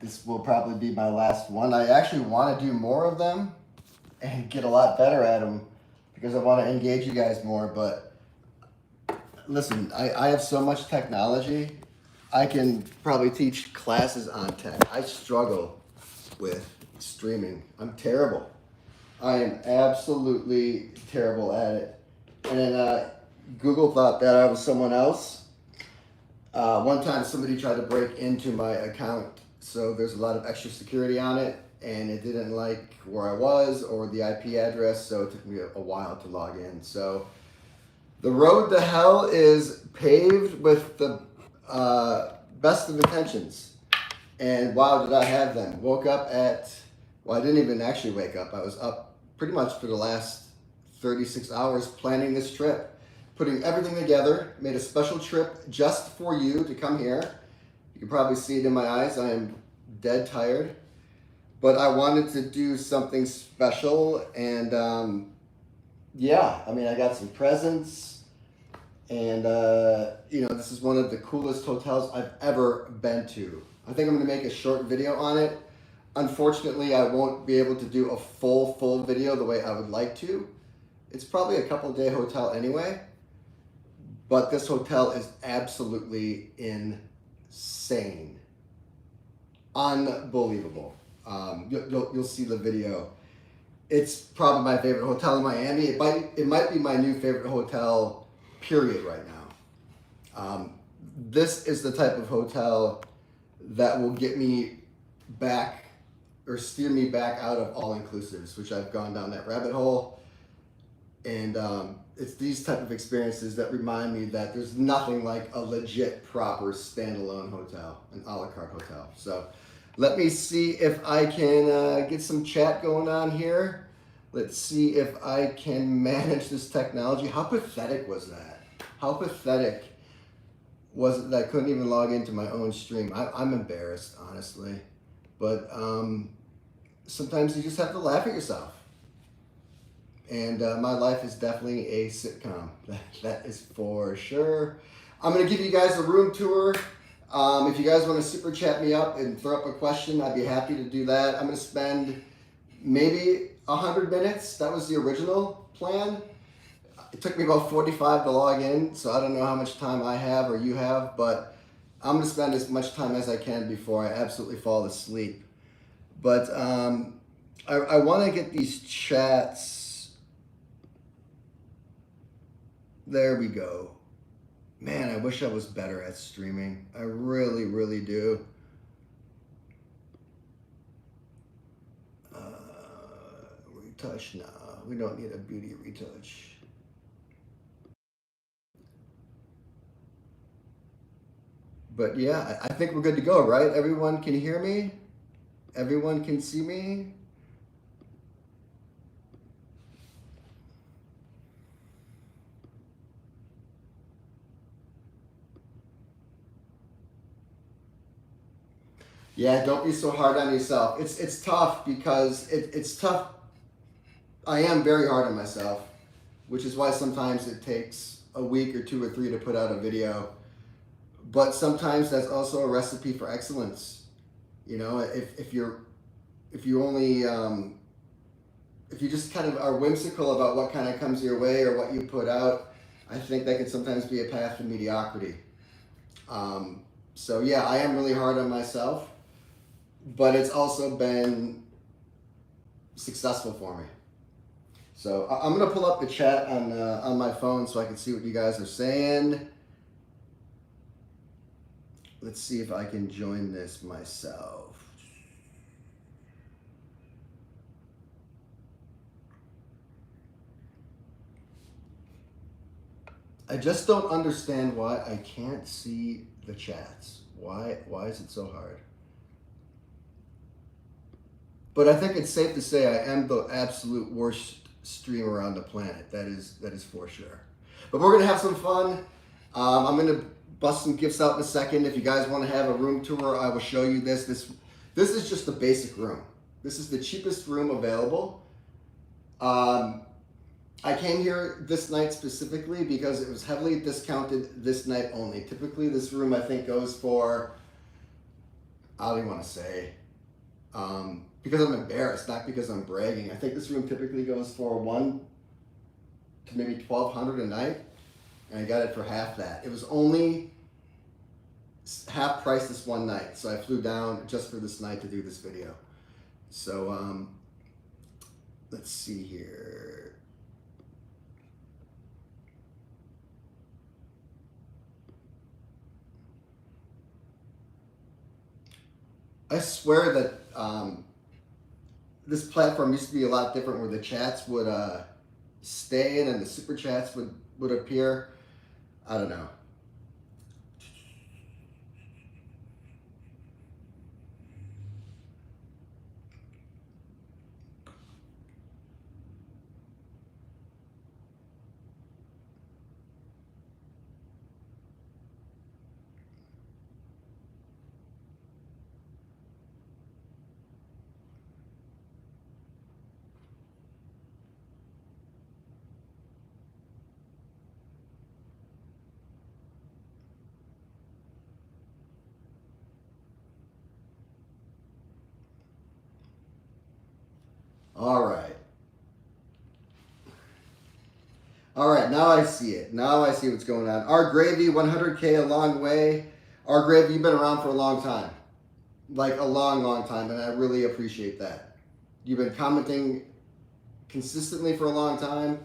this will probably be my last one. I actually want to do more of them and get a lot better at them because I want to engage you guys more. But listen, I have so much technology. I can probably teach classes on tech. I struggle with streaming. I'm terrible. I am absolutely terrible at it. And then Google thought that I was someone else. One time somebody tried to break into my account, so there's a lot of extra security on it, and it didn't like where I was or the IP address, so it took me a while to log in. So the road to hell is paved with the best of intentions. And wow, did I have them. Woke up at, well, I didn't even actually wake up. I was up pretty much for the last 36 hours planning this trip, putting everything together, made a special trip just for you to come here. You can probably see it in my eyes. I am dead tired, but I wanted to do something special. And yeah, I mean, I got some presents, and you know, this is one of the coolest hotels I've ever been to. I think I'm gonna make a short video on it. Unfortunately, I won't be able to do a full video the way I would like to. It's probably a couple-day hotel anyway, but this hotel is absolutely insane. Unbelievable. You'll see the video. It's probably my favorite hotel in Miami. It might be my new favorite hotel, period, right now. This is the type of hotel that will get me back or steer me back out of all-inclusives, which I've gone down that rabbit hole. And it's these type of experiences that remind me that there's nothing like a legit, proper, standalone hotel, an a la carte hotel. So let me see if I can get some chat going on here. Let's see if I can manage this technology. How pathetic was that? How pathetic was it that I couldn't even log into my own stream? I'm embarrassed, honestly. But sometimes you just have to laugh at yourself. And my life is definitely a sitcom. That is for sure. I'm going to give you guys a room tour. If you guys want to super chat me up and throw up a question, I'd be happy to do that. I'm going to spend maybe 100 minutes. That was the original plan. It took me about 45 to log in, so I don't know how much time I have or you have, but I'm going to spend as much time as I can before I absolutely fall asleep. But I want to get these chats. There we go. Man, I wish I was better at streaming. I really, really do. Retouch? Nah, we don't need a beauty retouch. But yeah, I think we're good to go, right? Everyone can hear me? Everyone can see me? Yeah, don't be so hard on yourself. It's tough because it's tough. I am very hard on myself, which is why sometimes it takes a week or 2 or 3 to put out a video. But sometimes that's also a recipe for excellence. You know, if you just kind of are whimsical about what kind of comes your way or what you put out, I think that can sometimes be a path to mediocrity. So yeah, I am really hard on myself, but it's also been successful for me. So I'm gonna pull up the chat on my phone so I can see what you guys are saying. Let's see if I can join this myself. I just don't understand why I can't see the chats. Why is it so hard? But I think it's safe to say I am the absolute worst streamer on the planet. That is for sure. But we're gonna have some fun. I'm gonna bust some gifts out in a second. If you guys want to have a room tour, I will show you this. This is just the basic room. This is the cheapest room available. I came here this night specifically because it was heavily discounted this night only. Typically this room I think goes for I don't even want to say. Because I'm embarrassed, not because I'm bragging. I think this room typically goes for $1 to maybe $1,200 a night, and I got it for half that. It was only half price this one night, so I flew down just for this night to do this video. So let's see here. I swear that this platform used to be a lot different, where the chats would stay in and the super chats would appear. I don't know. All right. All right, now I see it. Now I see what's going on. Our Gravy, 100K, a long way. Our Gravy, you've been around for a long time. Like a long, long time, and I really appreciate that. You've been commenting consistently for a long time,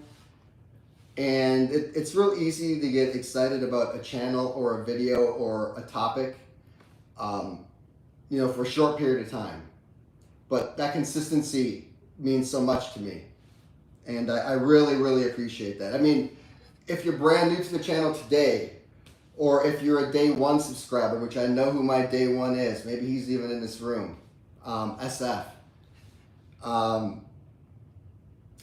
and it's real easy to get excited about a channel or a video or a topic, for a short period of time. But that consistency means so much to me. And I really, really appreciate that. I mean, if you're brand new to the channel today, or if you're a day one subscriber, which I know who my day one is, maybe he's even in this room, SF. I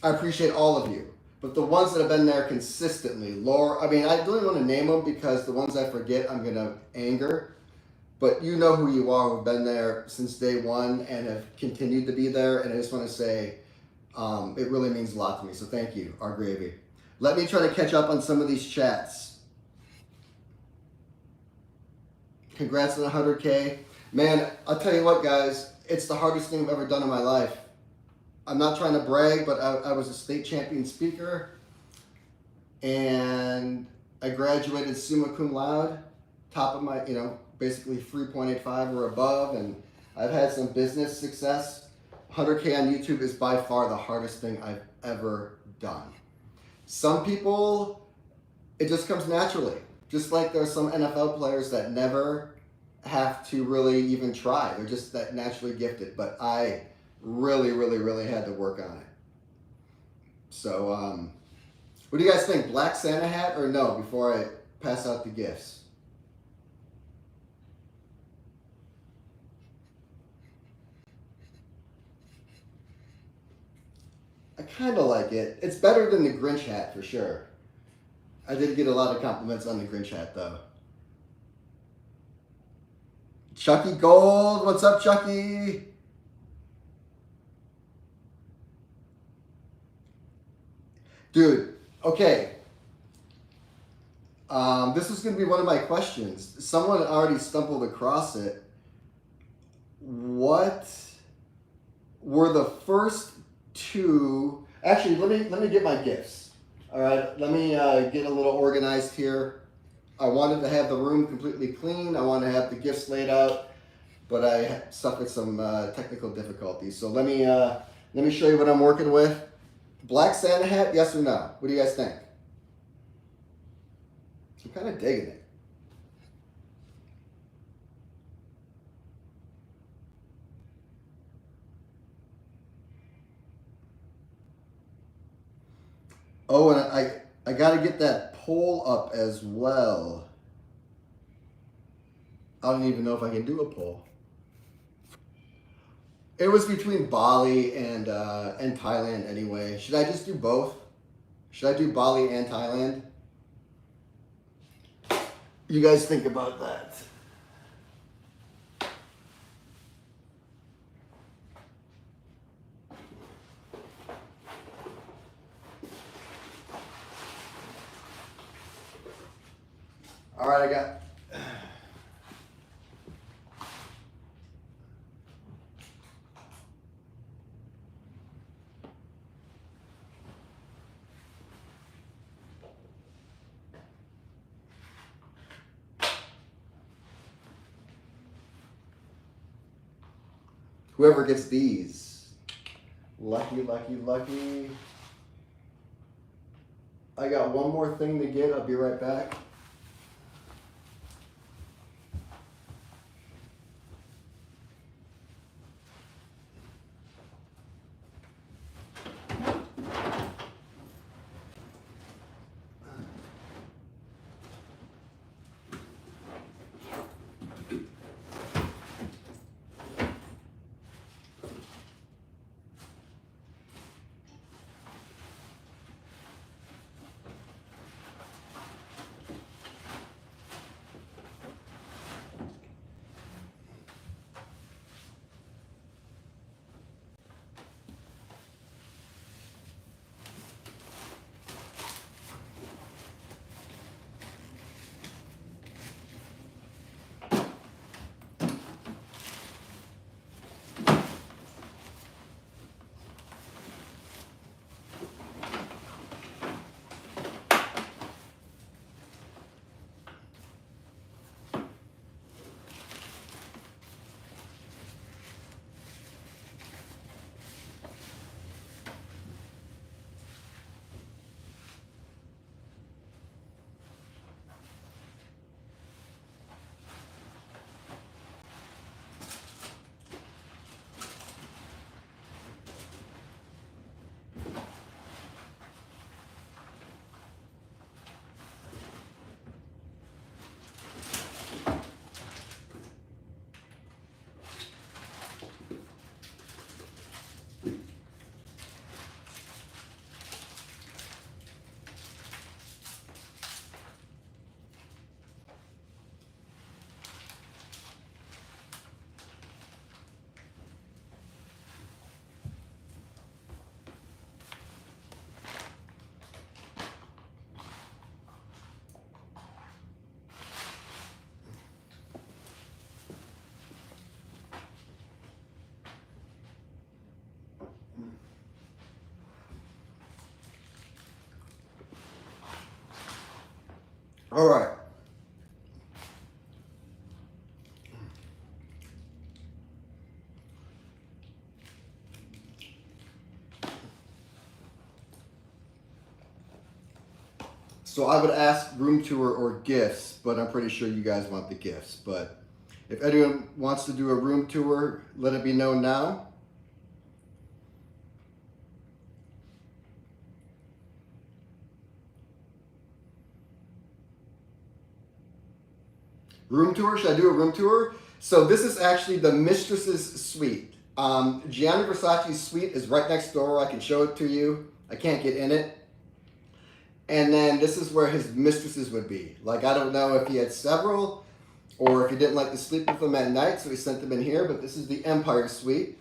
appreciate all of you. But the ones that have been there consistently, Laura, I mean, I don't even want to name them because the ones I forget, I'm going to anger. But you know who you are, who've been there since day one and have continued to be there. And I just want to say, it really means a lot to me. So thank you, Our Gravy. Let me try to catch up on some of these chats. Congrats on 100K. Man, I'll tell you what, guys, it's the hardest thing I've ever done in my life. I'm not trying to brag, but I was a state champion speaker, and I graduated summa cum laude, top of my, basically 3.85 or above, and I've had some business success. 100K on YouTube is by far the hardest thing I've ever done. Some people, it just comes naturally. Just like there's some NFL players that never have to really even try. They're just that naturally gifted. But I really, really, really had to work on it. So, what do you guys think? Black Santa hat or no, before I pass out the gifts? I kind of like it. It's better than the Grinch hat for sure. I did get a lot of compliments on the Grinch hat though. Chucky Gold, what's up, Chucky? Dude, okay. This is going to be one of my questions. Someone already stumbled across it. What were the first two? Actually, let me get my gifts. All right, let me get a little organized here. I wanted to have the room completely clean. I want to have the gifts laid out, but I suffered some technical difficulties. So let me show you what I'm working with. Black Santa hat, yes or no? What do you guys think? I'm kind of digging it. Oh, and I got to get that poll up as well. I don't even know if I can do a poll. It was between Bali and Thailand anyway. Should I just do both? Should I do Bali and Thailand? You guys think about that. All right, I got Whoever gets these, lucky, lucky, lucky. I got one more thing to get. I'll be right back. All right. So I would ask room tour or gifts, but I'm pretty sure you guys want the gifts. But if anyone wants to do a room tour, let it be known now. Room tour, should I do a room tour? So this is actually the mistress's suite. Gianni Versace's suite is right next door. I can show it to you. I can't get in it. And then this is where his mistresses would be. Like, I don't know if he had several or if he didn't like to sleep with them at night, so he sent them in here, but this is the Empire suite.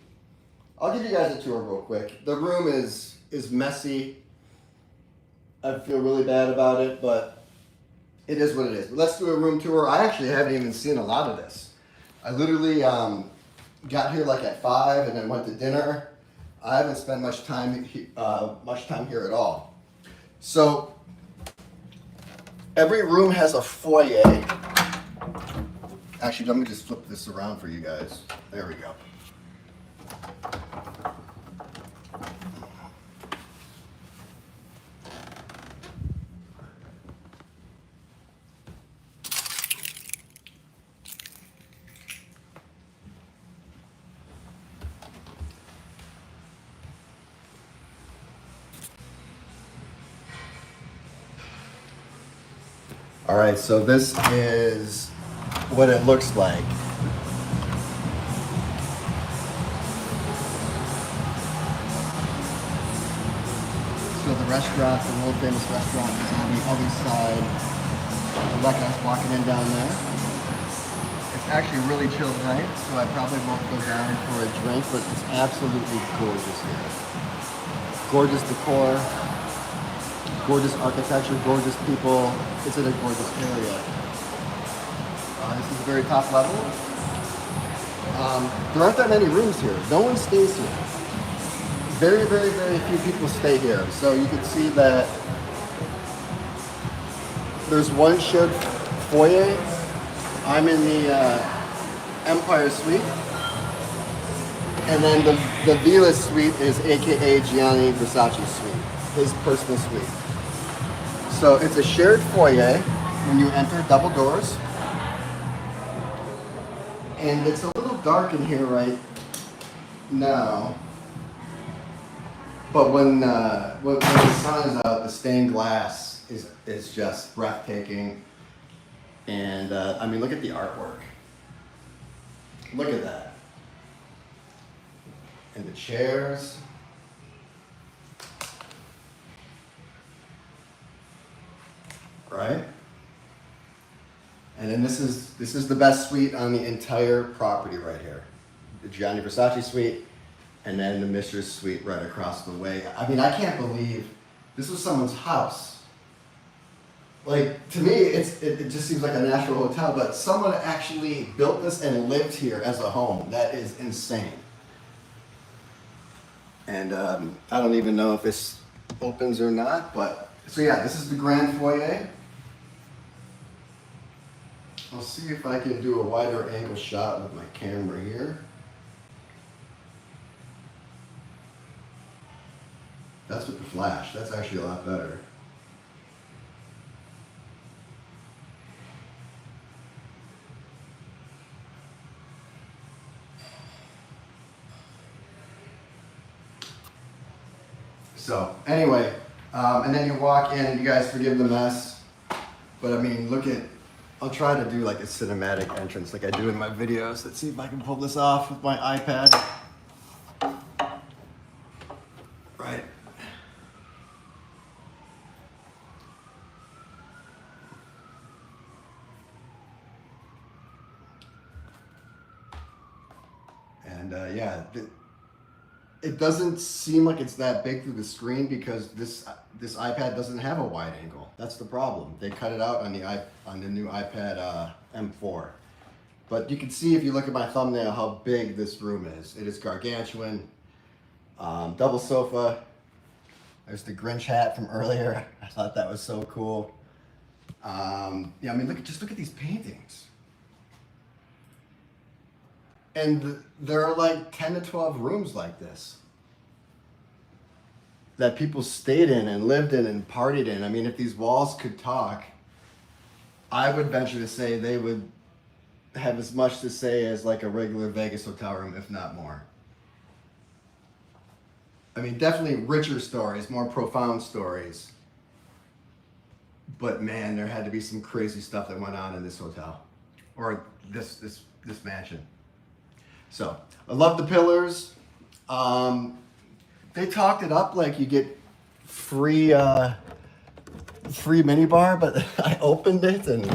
I'll give you guys a tour real quick. The room is messy. I feel really bad about it, but it is what it is. But let's do a room tour. I actually haven't even seen a lot of this. I literally got here like at 5 and then went to dinner. I haven't spent much time here at all. So every room has a foyer. Actually, let me just flip this around for you guys. There we go. All right, so this is what it looks like. So the restaurant, the world famous restaurant, is on the other side. Like I was walking in down there. It's actually really chill tonight, so I probably won't go down for a drink, but it's absolutely gorgeous here. Gorgeous decor. Gorgeous architecture, gorgeous people. It's in a gorgeous area. This is the very top level. There aren't that many rooms here. No one stays here. Very, very, very few people stay here. So you can see that there's one shared foyer. I'm in the Empire Suite. And then the Villa suite is AKA Gianni Versace suite, his personal suite. So it's a shared foyer when you enter, double doors. And it's a little dark in here right now. But when the sun is out, the stained glass is just breathtaking. And I mean, look at the artwork. Look at that. And the chairs. Right? And then this is the best suite on the entire property right here. The Gianni Versace suite, and then the Mistress suite right across the way. I mean, I can't believe this was someone's house. Like, to me, it just seems like a natural hotel, but someone actually built this and lived here as a home. That is insane. And I don't even know if this opens or not, but, so yeah, this is the grand foyer. I'll see if I can do a wider angle shot with my camera here. That's with the flash. That's actually a lot better. So anyway, and then you walk in, and you guys forgive the mess, but I mean, look at, I'll try to do like a cinematic entrance like I do in my videos. Let's see if I can pull this off with my iPad. Right. And yeah, it doesn't seem like it's that big through the screen because this iPad doesn't have a wide angle. That's the problem. They cut it out on the new iPad M4. But you can see if you look at my thumbnail how big this room is. It is gargantuan. Double sofa. There's the Grinch hat from earlier. I thought that was so cool. Yeah, I mean, just look at these paintings. And there are like 10 to 12 rooms like this that people stayed in and lived in and partied in. I mean, if these walls could talk, I would venture to say they would have as much to say as like a regular Vegas hotel room, if not more. I mean, definitely richer stories, more profound stories. But man, there had to be some crazy stuff that went on in this hotel or this mansion. So I love the pillars. They talked it up like you get free minibar, but I opened it and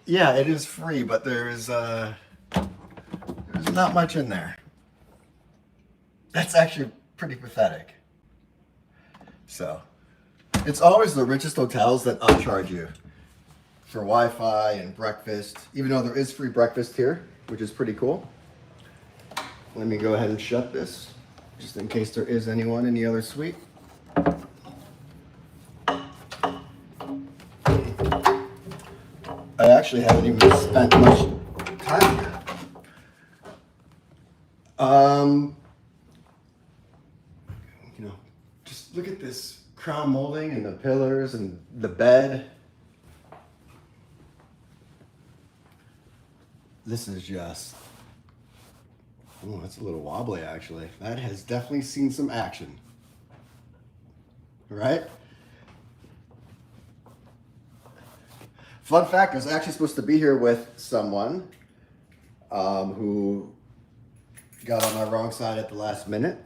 yeah, it is free, but there's not much in there. That's actually pretty pathetic. So it's always the richest hotels that upcharge you for Wi-Fi and breakfast, even though there is free breakfast here, which is pretty cool. Let me go ahead and shut this, just in case there is anyone in the other suite. I actually haven't even spent much time here. You know, just look at this crown molding and the pillars and the bed. This is just, oh, that's a little wobbly actually. That has definitely seen some action, right? Fun fact, I was actually supposed to be here with someone who got on my wrong side at the last minute.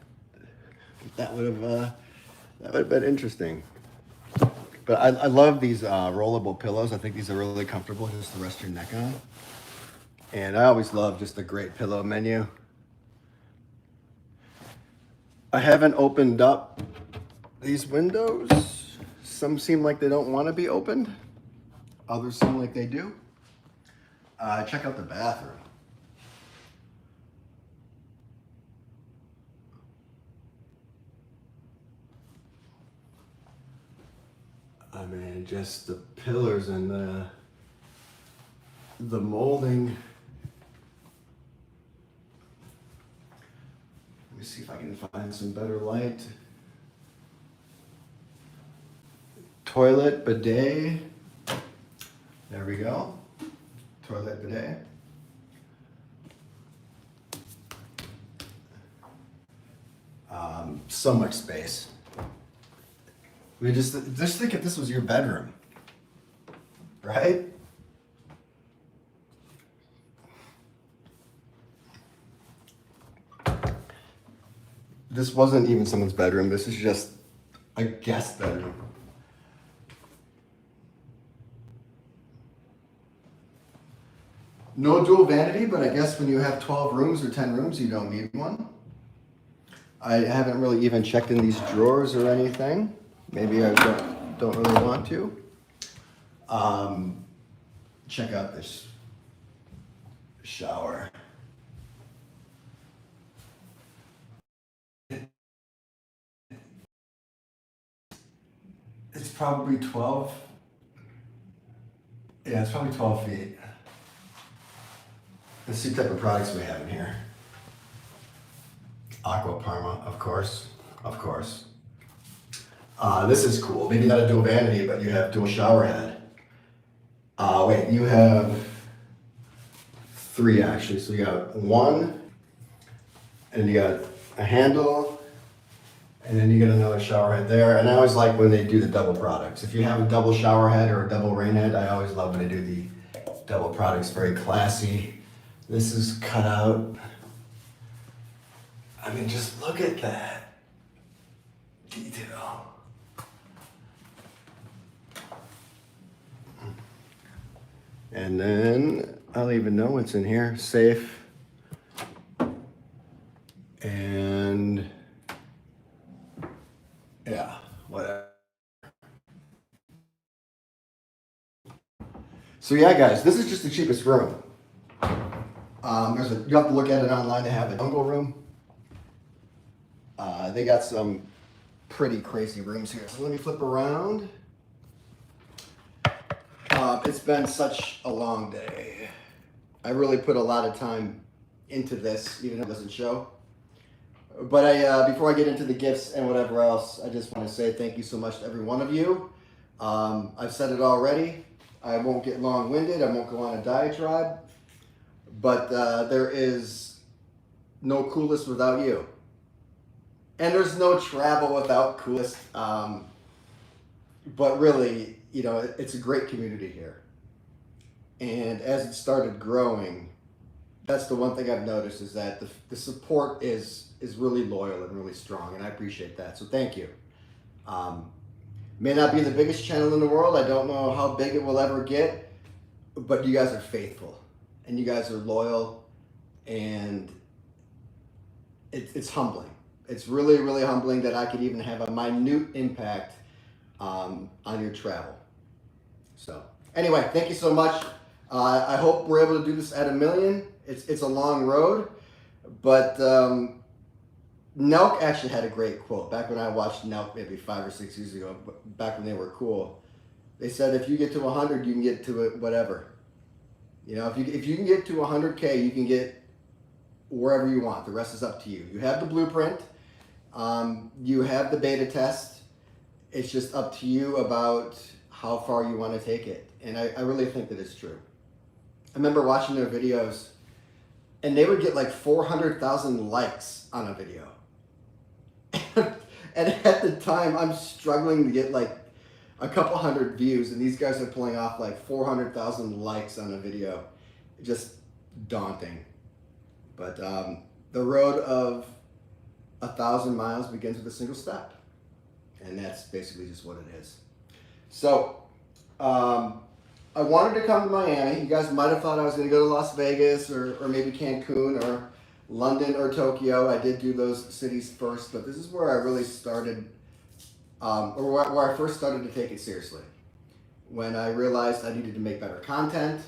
That would have been interesting. But I love these rollable pillows. I think these are really comfortable just to rest your neck on. And I always love just a great pillow menu. I haven't opened up these windows. Some seem like they don't want to be opened. Others seem like they do. Check out the bathroom. I mean, just the pillars and the molding. Let me see if I can find some better light. Toilet, bidet. There we go. Toilet, bidet. So much space. We just think if this was your bedroom, right? This wasn't even someone's bedroom. This is just a guest bedroom. No dual vanity, but I guess when you have 12 rooms or 10 rooms, you don't need one. I haven't really even checked in these drawers or anything. Maybe I don't really want to. Check out this shower. It's probably 12. Yeah, it's probably 12 feet. Let's see what type of products we have in here. Aqua Parma, of course. This is cool. Maybe not a dual vanity, but you have dual shower head. Wait, you have 3 actually. So you got 1, and you got a handle, and then you get another shower head there. And I always like when they do the double products. If you have a double shower head or a double rain head, I always love when they do the double products. Very classy. This is cut out. I mean, just look at that detail. And then I'll even know what's in here. Safe. And yeah, whatever. So yeah, guys, this is just the cheapest room. You have to look at it online to have a jungle room. They got some pretty crazy rooms here. So let me flip around. It's been such a long day. I really put a lot of time into this, even though it doesn't show. But before I get into the gifts and whatever else, I just want to say thank you so much to every one of you. I've said it already. I won't get long-winded. I won't go on a diatribe. But there is no coolest without you. And there's no travel without coolest. But really, you know, it's a great community here. And as it started growing, that's the one thing I've noticed is that the support is really loyal and really strong. And I appreciate that. So thank you. May not be the biggest channel in the world. I don't know how big it will ever get. But you guys are faithful. And you guys are loyal. And it's humbling. It's really, really humbling that I could even have a minute impact on your travel. So anyway, thank you so much. I hope we're able to do this at 1 million. It's a long road, but Nelk actually had a great quote. Back when I watched Nelk maybe 5 or 6 years ago, back when they were cool, they said if you get to 100, you can get to it whatever. You know, if you can get to 100K, you can get wherever you want. The rest is up to you. You have the blueprint. You have the beta test. It's just up to you about how far you want to take it. And I really think that it's true. I remember watching their videos and they would get like 400,000 likes on a video. And at the time, I'm struggling to get like a couple hundred views, and these guys are pulling off like 400,000 likes on a video. Just daunting. But the road of 1,000 miles begins with a single step. And that's basically just what it is. So, I wanted to come to Miami. You guys might have thought I was going to go to Las Vegas or maybe Cancun or London or Tokyo. I did do those cities first, but this is where I really started, or where I first started to take it seriously. When I realized I needed to make better content,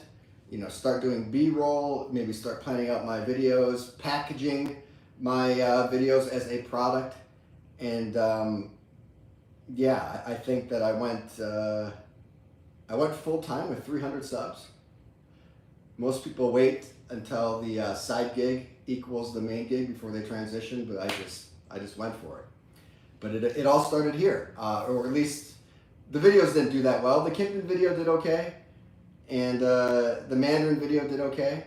you know, start doing B-roll, maybe start planning out my videos, packaging my videos as a product. And yeah, I think that I went full time with 300 subs. Most people wait until the side gig, equals the main gig before they transitioned, but I just went for it. But it all started here, or at least the videos didn't do that well. The Kimpton video did okay, and the Mandarin video did okay.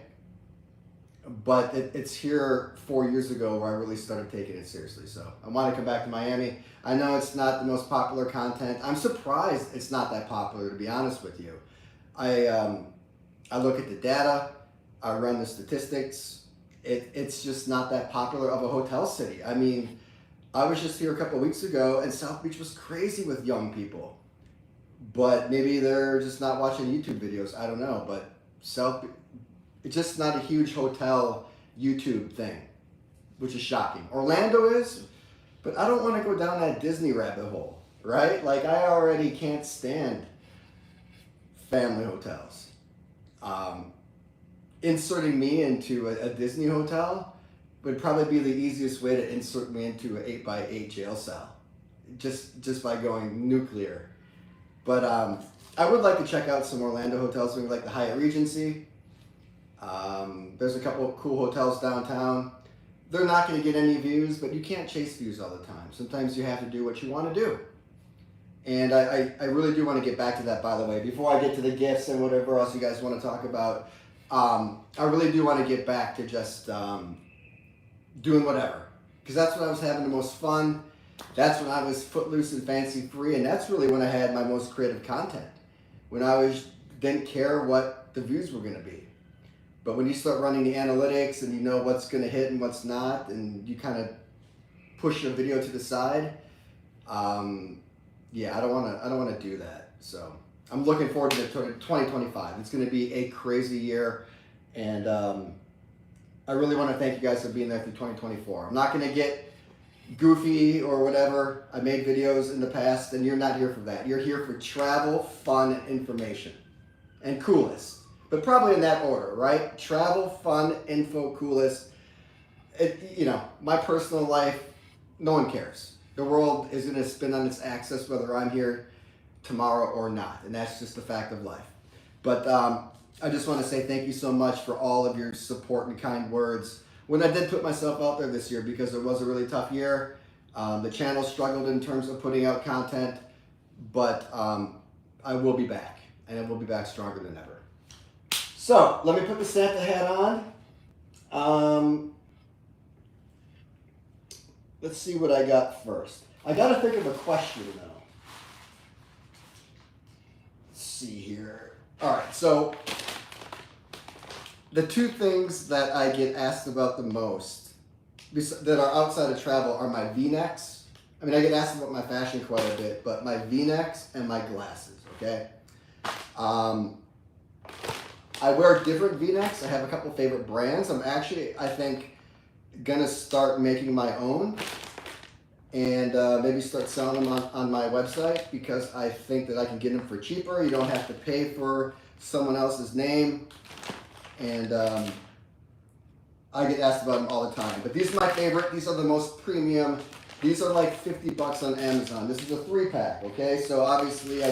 But it's here 4 years ago where I really started taking it seriously. So I want to come back to Miami. I know it's not the most popular content. I'm surprised it's not that popular, to be honest with you. I look at the data. I run the statistics. It's just not that popular of a hotel city. I mean, I was just here a couple of weeks ago, and South Beach was crazy with young people. But maybe they're just not watching YouTube videos. I don't know. But it's just not a huge hotel YouTube thing, which is shocking. Orlando is, but I don't want to go down that Disney rabbit hole, right? Like, I already can't stand family hotels. Inserting me into a Disney hotel would probably be the easiest way to insert me into an 8x8 jail cell, just by going nuclear. But I would like to check out some Orlando hotels, maybe like the Hyatt Regency. There's a couple of cool hotels downtown. They're not going to get any views, but you can't chase views all the time. Sometimes you have to do what you want to do. And I really do want to get back to that, by the way. Before I get to the gifts and whatever else you guys want to talk about, I really do want to get back to just doing whatever. Because that's when I was having the most fun. That's when I was footloose and fancy free. And that's really when I had my most creative content. When I didn't care what the views were going to be. But when you start running the analytics and you know what's going to hit and what's not, and you kind of push your video to the side, yeah, I don't want to do that. So I'm looking forward to 2025. It's going to be a crazy year, and I really want to thank you guys for being there through 2024. I'm not going to get goofy or whatever. I made videos in the past, and you're not here for that. You're here for travel, fun, information, and coolest. But probably in that order, right? Travel, fun, info, coolest. My personal life, no one cares. The world is going to spin on its axis whether I'm here tomorrow or not. And that's just the fact of life. But I just want to say thank you so much for all of your support and kind words. When I did put myself out there this year, because it was a really tough year, the channel struggled in terms of putting out content. But I will be back. And I will be back stronger than ever. So, let me put the Santa hat on. Let's see what I got first. I got to think of a question, though. Let's see here. All right, so the two things that I get asked about the most that are outside of travel are my V-necks. I mean, I get asked about my fashion quite a bit, but my V-necks and my glasses, okay? I wear different V-necks. I have a couple favorite brands. I'm actually, I think, gonna start making my own and maybe start selling them on my website, because I think that I can get them for cheaper. You don't have to pay for someone else's name. And I get asked about them all the time. But these are my favorite. These are the most premium. These are like $50 on Amazon. This is a 3-pack, okay? So obviously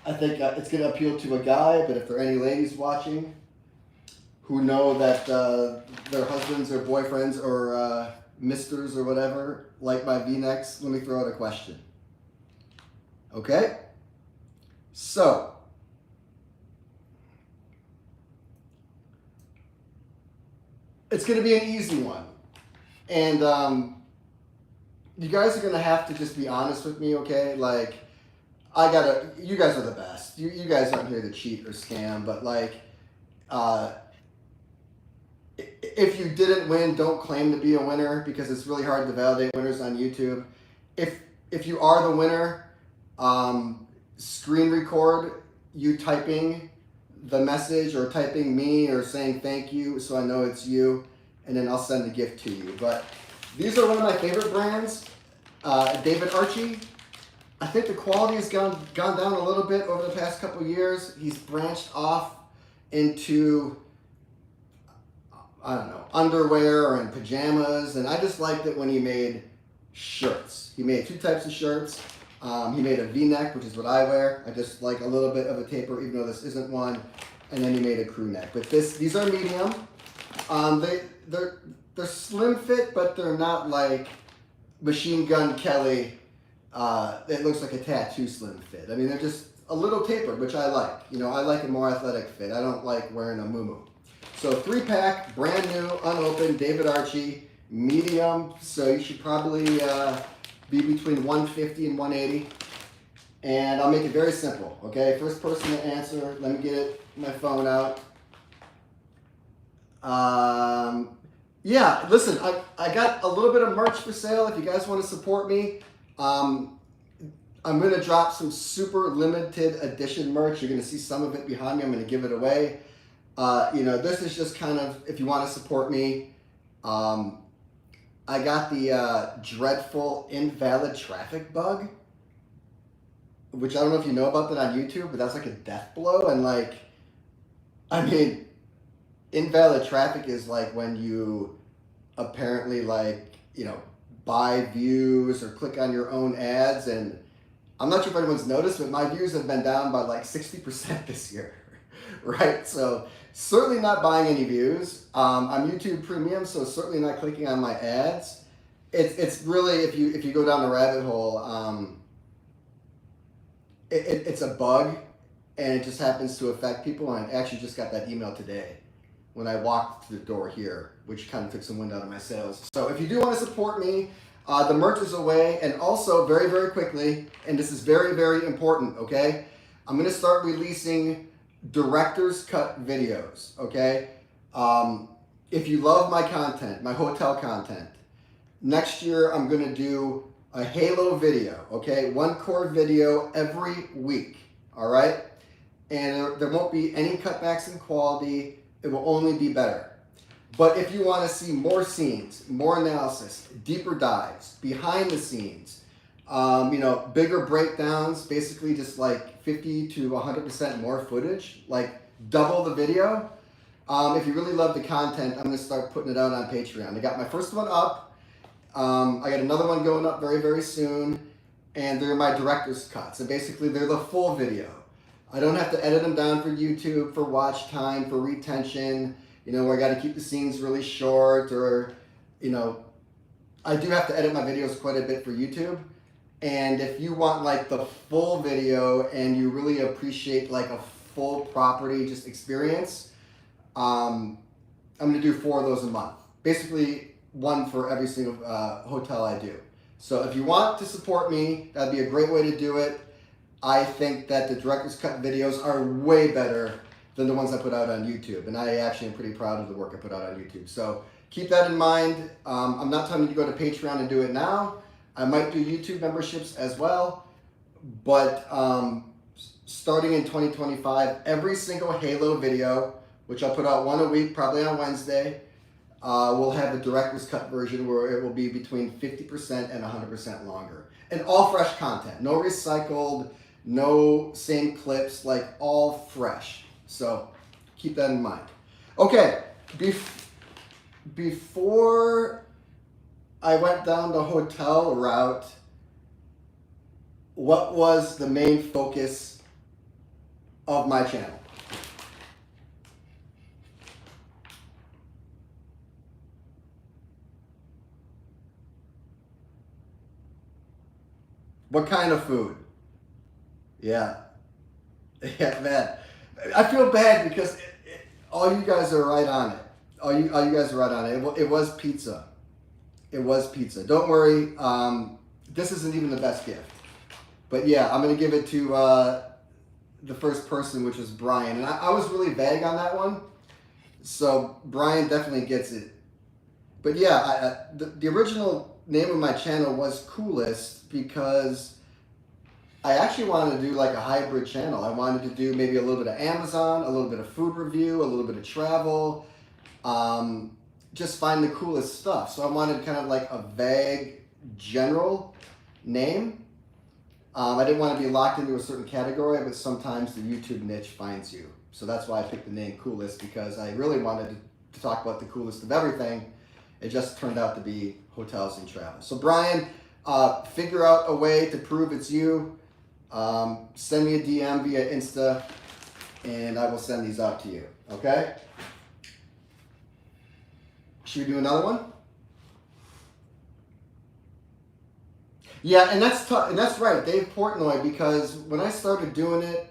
I think it's going to appeal to a guy, but if there are any ladies watching who know that their husbands or boyfriends or misters or whatever like my V-necks, let me throw out a question. Okay? So, it's going to be an easy one. And you guys are going to have to just be honest with me, okay? Like, you guys are the best. You guys aren't here to cheat or scam, but like, if you didn't win, don't claim to be a winner, because it's really hard to validate winners on YouTube. If you are the winner, screen record you typing the message or typing me or saying thank you so I know it's you, and then I'll send the gift to you. But these are one of my favorite brands, David Archie. I think the quality has gone down a little bit over the past couple years. He's branched off into, I don't know, underwear and pajamas, and I just liked it when he made shirts. He made 2 types of shirts. He made a V-neck, which is what I wear. I just like a little bit of a taper, even though this isn't one, and then he made a crew neck. But these are medium. They're slim fit, but they're not like Machine Gun Kelly. It looks like a tattoo slim fit. I mean, they're just a little tapered, which I like. You know, I like a more athletic fit. I don't like wearing a muumuu. So 3-pack, brand new, unopened, David Archie, medium. So you should probably be between 150 and 180. And I'll make it very simple, okay? First person to answer, let me get my phone out. Yeah, listen, I got a little bit of merch for sale if you guys want to support me. I'm going to drop some super limited edition merch. You're going to see some of it behind me. I'm going to give it away. You know, this is just kind of, if you want to support me. I got the dreadful invalid traffic bug, which I don't know if you know about that on YouTube, but that's like a death blow. And like, I mean, invalid traffic is like when you apparently like, you know, buy views or click on your own ads. And I'm not sure if anyone's noticed, but my views have been down by like 60% this year, right? So certainly not buying any views. I'm YouTube Premium, so certainly not clicking on my ads. It's really, if you go down the rabbit hole, it's a bug, and it just happens to affect people. And I actually just got that email today when I walked through the door here, which kind of took some wind out of my sails. So if you do want to support me, the merch is away. And also, very, very quickly, and this is very, very important, okay? I'm going to start releasing director's cut videos, okay? If you love my content, my hotel content, next year I'm going to do a Halo video, okay? 1 core video every week, all right? And there won't be any cutbacks in quality. It will only be better. But if you want to see more scenes, more analysis, deeper dives, behind the scenes, you know, bigger breakdowns, basically just like 50 to 100% more footage, like double the video. If you really love the content, I'm going to start putting it out on Patreon. I got my first one up. I got another one going up very, very soon, and they're my director's cuts. And basically, they're the full video. I don't have to edit them down for YouTube, for watch time, for retention, you know, where I got to keep the scenes really short, or, you know, I do have to edit my videos quite a bit for YouTube. And if you want like the full video and you really appreciate like a full property just experience, I'm going to do 4 of those a month. Basically, 1 for every single hotel I do. So if you want to support me, that'd be a great way to do it. I think that the director's cut videos are way better than the ones I put out on YouTube. And I actually am pretty proud of the work I put out on YouTube. So keep that in mind. I'm not telling you to go to Patreon and do it now. I might do YouTube memberships as well. But starting in 2025, every single Halo video, which I'll put out 1 a week, probably on Wednesday, we'll have the director's cut version where it will be between 50% and 100% longer. And all fresh content. No recycled, no same clips, like all fresh. So keep that in mind. Okay, before I went down the hotel route, what was the main focus of my channel? What kind of food? Yeah. Yeah, man. I feel bad because all you guys are right on it. All you guys are right on it. It was pizza. It was pizza. Don't worry. This isn't even the best gift. But yeah, I'm going to give it to the first person, which was Brian. And I was really vague on that one. So Brian definitely gets it. But yeah, the original name of my channel was Coolest because I actually wanted to do like a hybrid channel. I wanted to do maybe a little bit of Amazon, a little bit of food review, a little bit of travel, just find the coolest stuff. So I wanted kind of like a vague general name. I didn't want to be locked into a certain category, but sometimes the YouTube niche finds you. So that's why I picked the name Coolest, because I really wanted to talk about the coolest of everything. It just turned out to be hotels and travel. So Brian, figure out a way to prove it's you. Send me a DM via Insta, and I will send these out to you. Okay? Should we do another one? Yeah, and that's tough, and that's right, Dave Portnoy, because when I started doing it,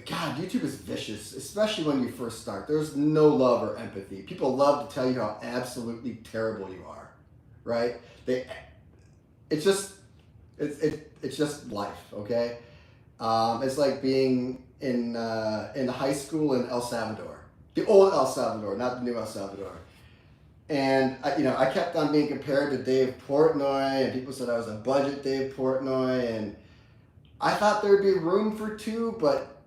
God, YouTube is vicious, especially when you first start. There's no love or empathy. People love to tell you how absolutely terrible you are, right? It's just life, okay? It's like being in high school in El Salvador, the old El Salvador, not the new El Salvador. And I kept on being compared to Dave Portnoy, and people said I was a budget Dave Portnoy, and I thought there'd be room for two, but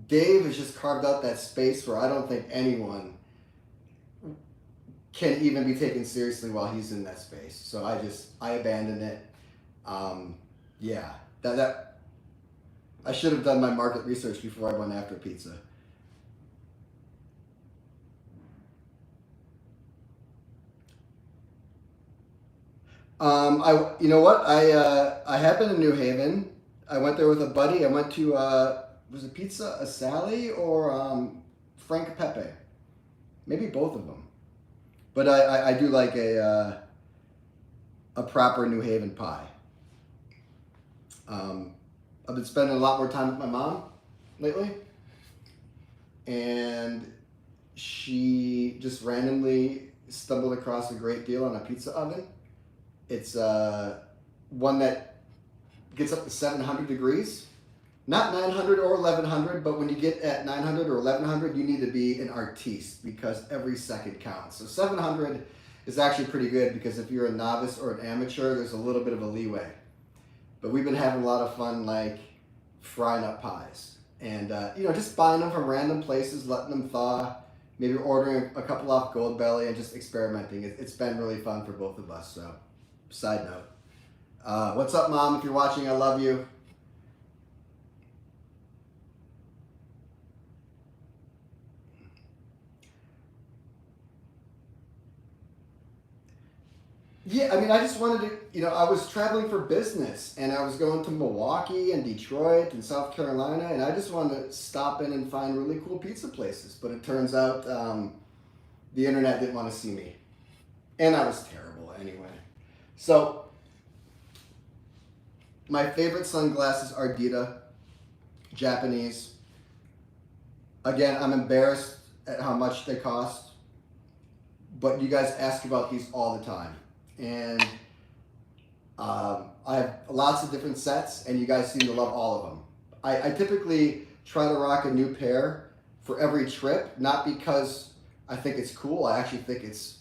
Dave has just carved out that space where I don't think anyone can even be taken seriously while he's in that space. So I abandoned it. Yeah, that I should have done my market research before I went after pizza. You know what? I have been in New Haven. I went there with a buddy. I went to was it Pizza Sally or Frank Pepe? Maybe both of them. But I do like a proper New Haven pie. I've been spending a lot more time with my mom lately, and she just randomly stumbled across a great deal on a pizza oven. It's one that gets up to 700 degrees. Not 900 or 1100, but when you get at 900 or 1100, you need to be an artiste because every second counts. So 700 is actually pretty good because if you're a novice or an amateur, there's a little bit of a leeway. But we've been having a lot of fun, like frying up pies and just buying them from random places, letting them thaw, maybe ordering a couple off Goldbelly and just experimenting. It's been really fun for both of us. So, side note. What's up, Mom? If you're watching, I love you. Yeah, I mean, I just wanted to, I was traveling for business and I was going to Milwaukee and Detroit and South Carolina, and I just wanted to stop in and find really cool pizza places. But it turns out the internet didn't want to see me. And I was terrible anyway. So, my favorite sunglasses are Dita, Japanese. Again, I'm embarrassed at how much they cost, but you guys ask about these all the time. And I have lots of different sets, and you guys seem to love all of them. I typically try to rock a new pair for every trip, not because I think it's cool. I actually think it's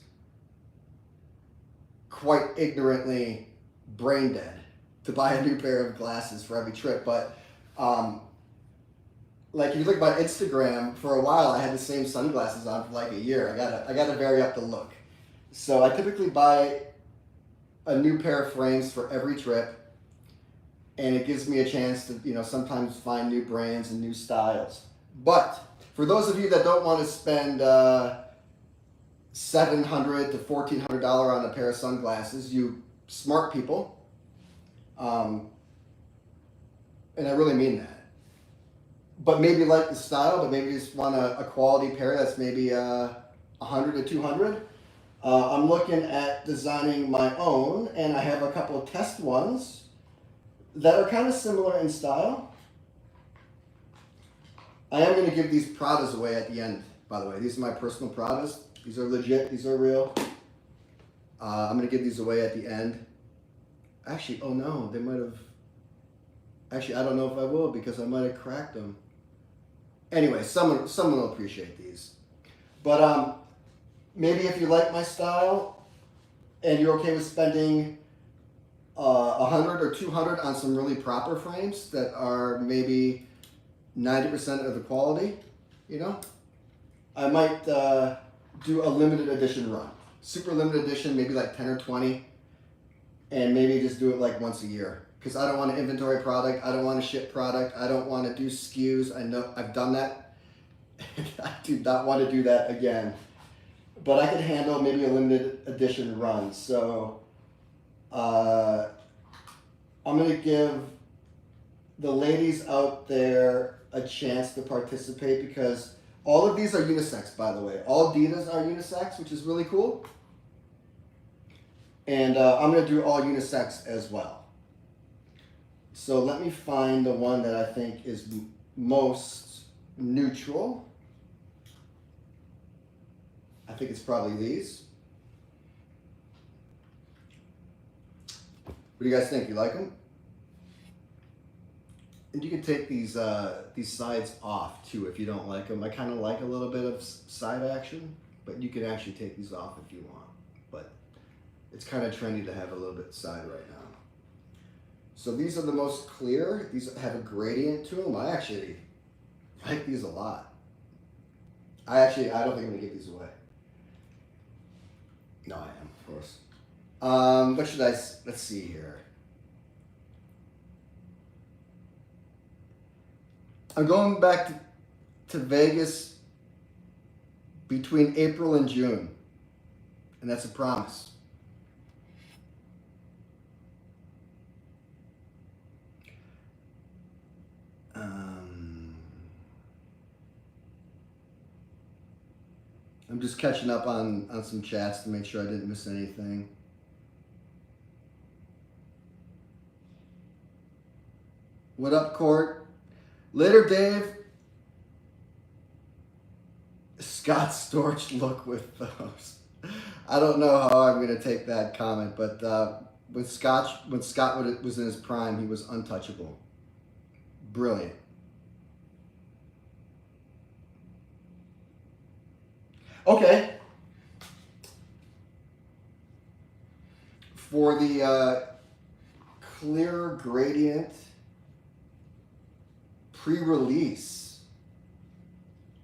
quite ignorantly brain dead to buy a new pair of glasses for every trip. But like if you look at my Instagram, for a while I had the same sunglasses on for like a year. I gotta vary up the look. So I typically buy a new pair of frames for every trip, and it gives me a chance to, sometimes find new brands and new styles. But for those of you that don't want to spend $700 to $1,400 on a pair of sunglasses, you smart people, and I really mean that. But maybe like the style, but maybe just want a quality pair that's maybe 100 to 200. I'm looking at designing my own, and I have a couple of test ones that are kind of similar in style. I am going to give these Pradas away at the end, by the way. These are my personal Pradas. These are legit. These are real. I'm going to give these away at the end. Actually, oh no, they might have... Actually, I don't know if I will because I might have cracked them. Anyway, someone will appreciate these. But maybe if you like my style and you're okay with spending 100 or 200 on some really proper frames that are maybe 90% of the quality, I might do a limited edition run. Super limited edition, maybe like 10 or 20, and maybe just do it like once a year. Because I don't want to inventory product, I don't want to ship product, I don't want to do SKUs. I know I've done that. I do not want to do that again. But I could handle maybe a limited edition run. So I'm going to give the ladies out there a chance to participate because all of these are unisex, by the way. All Ditas are unisex, which is really cool. And I'm going to do all unisex as well. So let me find the one that I think is most neutral. I think it's probably these. What do you guys think? You like them? And you can take these sides off too if you don't like them. I kind of like a little bit of side action, but you can actually take these off if you want. But it's kind of trendy to have a little bit side right now. So these are the most clear. These have a gradient to them. I actually like these a lot. I don't think I'm gonna give these away. No, I am, of course. What should let's see here. I'm going back to Vegas between April and June, and that's a promise. I'm just catching up on some chats to make sure I didn't miss anything. What up, Court? Later, Dave. Scott's storage look with those. I don't know how I'm going to take that comment, but when Scott was in his prime, he was untouchable. Brilliant. Okay. For the clear gradient pre-release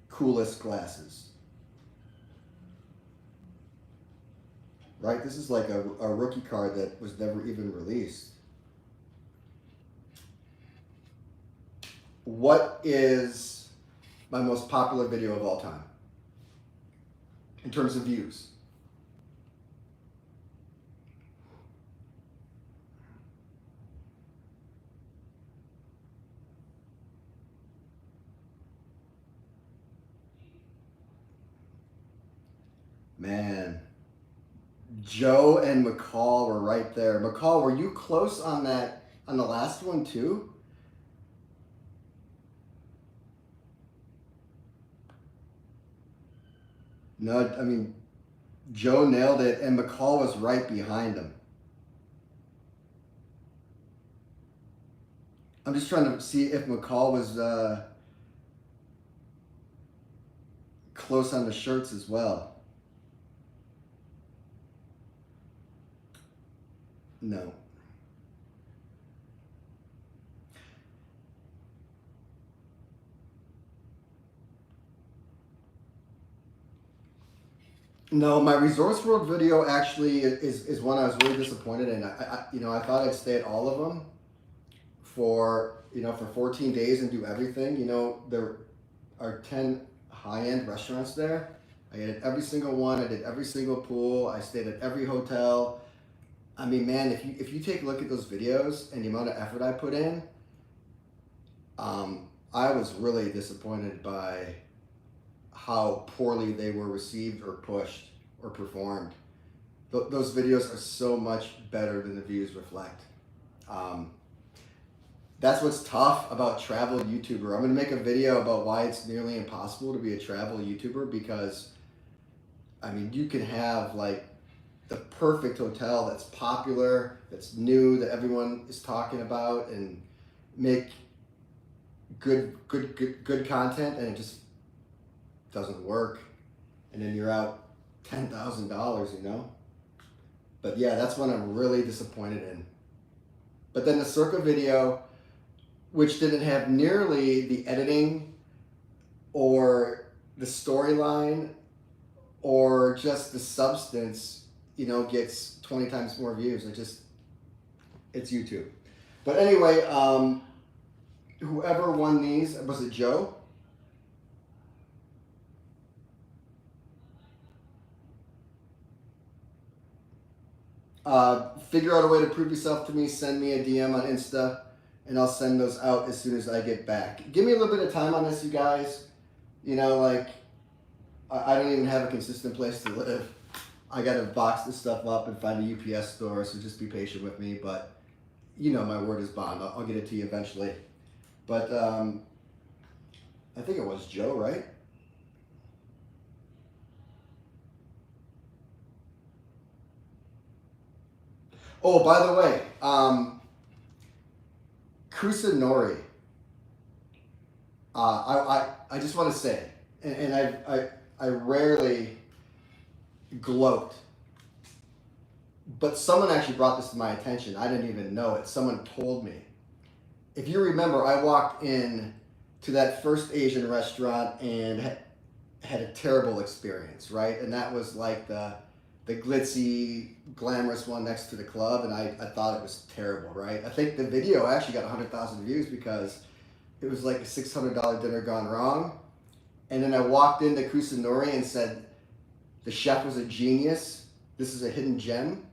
coolest glasses. Right? This is like a rookie card that was never even released. What is my most popular video of all time in terms of views? Man, Joe and McCall were right there. McCall, were you close on the last one too? No, I mean, Joe nailed it, and McCall was right behind him. I'm just trying to see if McCall was close on the shirts as well. No. No, my Resorts World video actually is one I was really disappointed in. I thought I'd stay at all of them for 14 days and do everything. There are 10 high-end restaurants there. I ate at every single one. I did every single pool. I stayed at every hotel. I mean, man, if you take a look at those videos and the amount of effort I put in, I was really disappointed by how poorly they were received or pushed or performed. Those videos are so much better than the views reflect. That's what's tough about travel YouTuber. I'm gonna make a video about why it's nearly impossible to be a travel YouTuber, because I mean, you can have like the perfect hotel that's popular, that's new, that everyone is talking about, and make good content, and it just doesn't work, and then you're out $10,000, But yeah, that's one I'm really disappointed in. But then the Circa video, which didn't have nearly the editing or the storyline or just the substance, gets 20 times more views. It's YouTube. But anyway, whoever won these, was it Joe? Figure out a way to prove yourself to me. Send me a DM on Insta, and I'll send those out as soon as I get back. Give me a little bit of time on this, you guys. I don't even have a consistent place to live. I got to box this stuff up and find a UPS store, so just be patient with me. But you know, my word is bond. I'll get it to you eventually. But I think it was Joe, right? Oh, by the way, Kusanori. I just want to say, and I rarely gloat, but someone actually brought this to my attention. I didn't even know it. Someone told me. If you remember, I walked in to that first Asian restaurant and had a terrible experience, right? And that was like the glitzy, glamorous one next to the club, and I thought it was terrible, right? I think the video actually got 100,000 views because it was like a $600 dinner gone wrong. And then I walked into Kusanori and said, the chef was a genius. This is a hidden gem.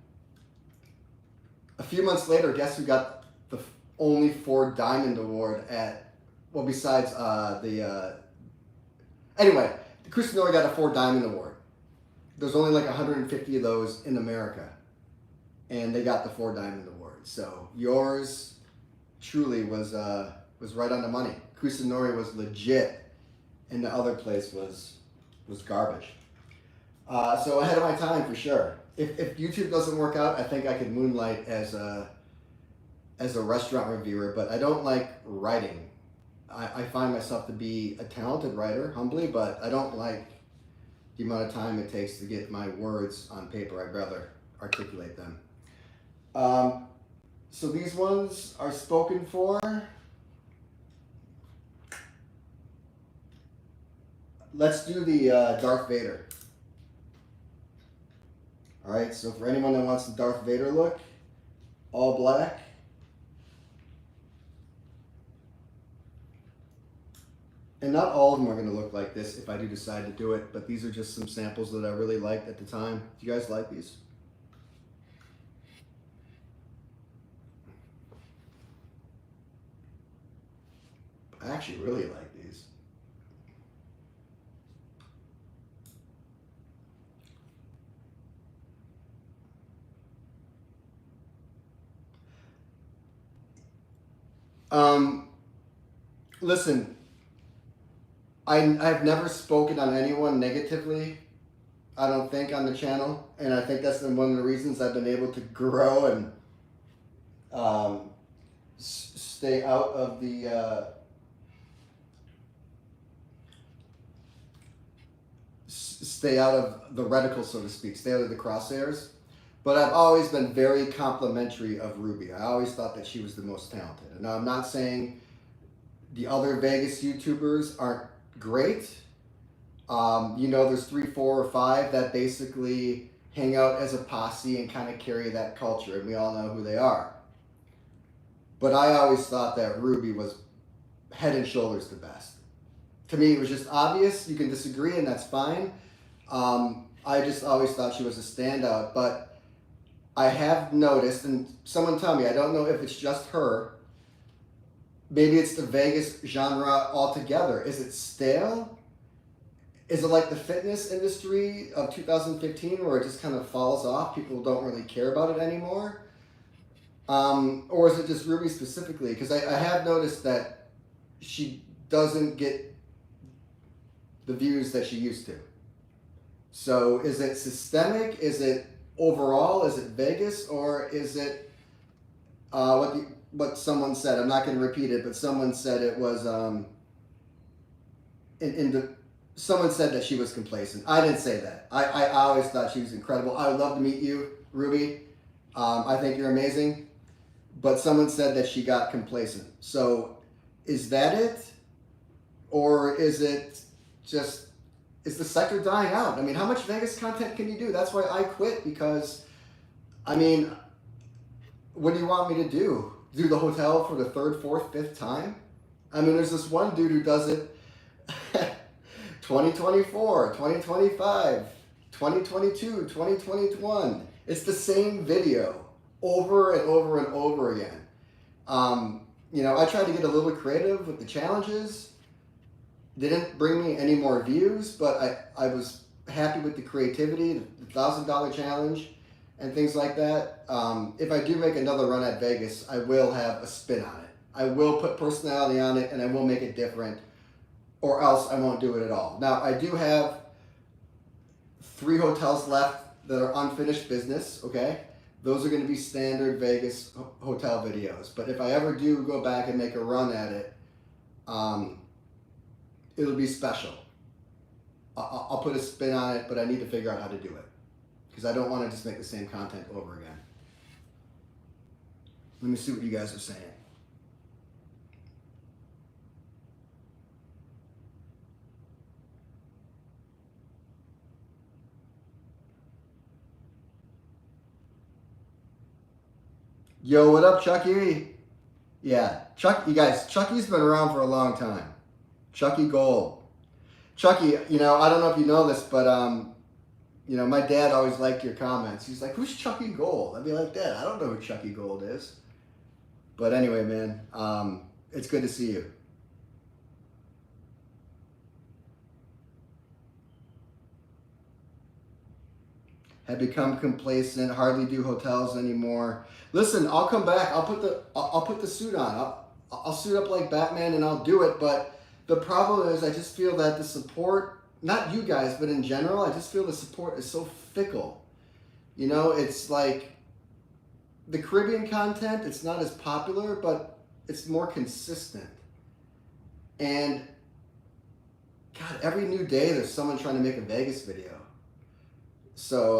A few months later, guess who got the only 4 Diamond Award at, well, besides anyway, the Kusanori got a 4 Diamond Award. There's only like 150 of those in America, and they got the 4 Diamond Award. So yours truly was right on the money. Kusanori was legit, and the other place was garbage. So ahead of my time for sure. If YouTube doesn't work out, I think I could moonlight as a restaurant reviewer, but I don't like writing. I find myself to be a talented writer, humbly, but I don't like the amount of time it takes to get my words on paper. I'd rather articulate them. So these ones are spoken for. Let's do the Darth Vader. All right, so for anyone that wants the Darth Vader look, all black. And not all of them are going to look like this if I do decide to do it, but these are just some samples that I really liked at the time. Do you guys like these? I actually really like these. Listen, I've never spoken on anyone negatively, I don't think, on the channel, and I think that's been one of the reasons I've been able to grow and stay out of the reticle, so to speak, stay out of the crosshairs. But I've always been very complimentary of Ruby. I always thought that she was the most talented. And now I'm not saying the other Vegas YouTubers aren't great. You know, there's 3, 4, or 5 that basically hang out as a posse and kind of carry that culture, and we all know who they are. But I always thought that Ruby was head and shoulders the best. To me, it was just obvious. You can disagree, and that's fine. I just always thought she was a standout, but I have noticed, and someone tell me, I don't know if it's just her, maybe it's the Vegas genre altogether. Is it stale? Is it like the fitness industry of 2015 where it just kind of falls off? People don't really care about it anymore? Or is it just Ruby specifically? Because I have noticed that she doesn't get the views that she used to. So is it systemic? Is it overall? Is it Vegas? Or is it what someone said? I'm not going to repeat it, but someone said it was someone said that she was complacent. I didn't say that. I always thought she was incredible. I would love to meet you, Ruby. I think you're amazing. But someone said that she got complacent. So is that it? Or is it just, is the sector dying out? I mean, how much Vegas content can you do? That's why I quit, because, I mean, what do you want me to do? Do the hotel for the 3rd, 4th, 5th time? I mean, there's this one dude who does it 2024, 2025, 2022, 2021. It's the same video over and over and over again. You know, I tried to get a little creative with the challenges. Didn't bring me any more views, but I was happy with the creativity, the $1,000 challenge, and things like that. If I do make another run at Vegas, I will have a spin on it. I will put personality on it, and I will make it different, or else I won't do it at all. Now, I do have 3 hotels left that are unfinished business, okay? Those are going to be standard Vegas hotel videos. But if I ever do go back and make a run at it, it'll be special. I'll put a spin on it, but I need to figure out how to do it, because I don't want to just make the same content over again. Let me see what you guys are saying. Yo, what up, Chucky? Yeah, you guys, Chucky's been around for a long time. Chucky Gold. Chucky, I don't know if you know this, but, my dad always liked your comments. He's like, who's Chucky Gold? I'd be like, Dad, I don't know who Chucky Gold is. But anyway, man, it's good to see you. Have become complacent, hardly do hotels anymore. Listen, I'll come back. I'll put the suit on. I'll suit up like Batman and I'll do it. But the problem is, I just feel that the support, not you guys, but in general, I just feel the support is so fickle. It's like the Caribbean content, it's not as popular, but it's more consistent. And God, every new day there's someone trying to make a Vegas video. So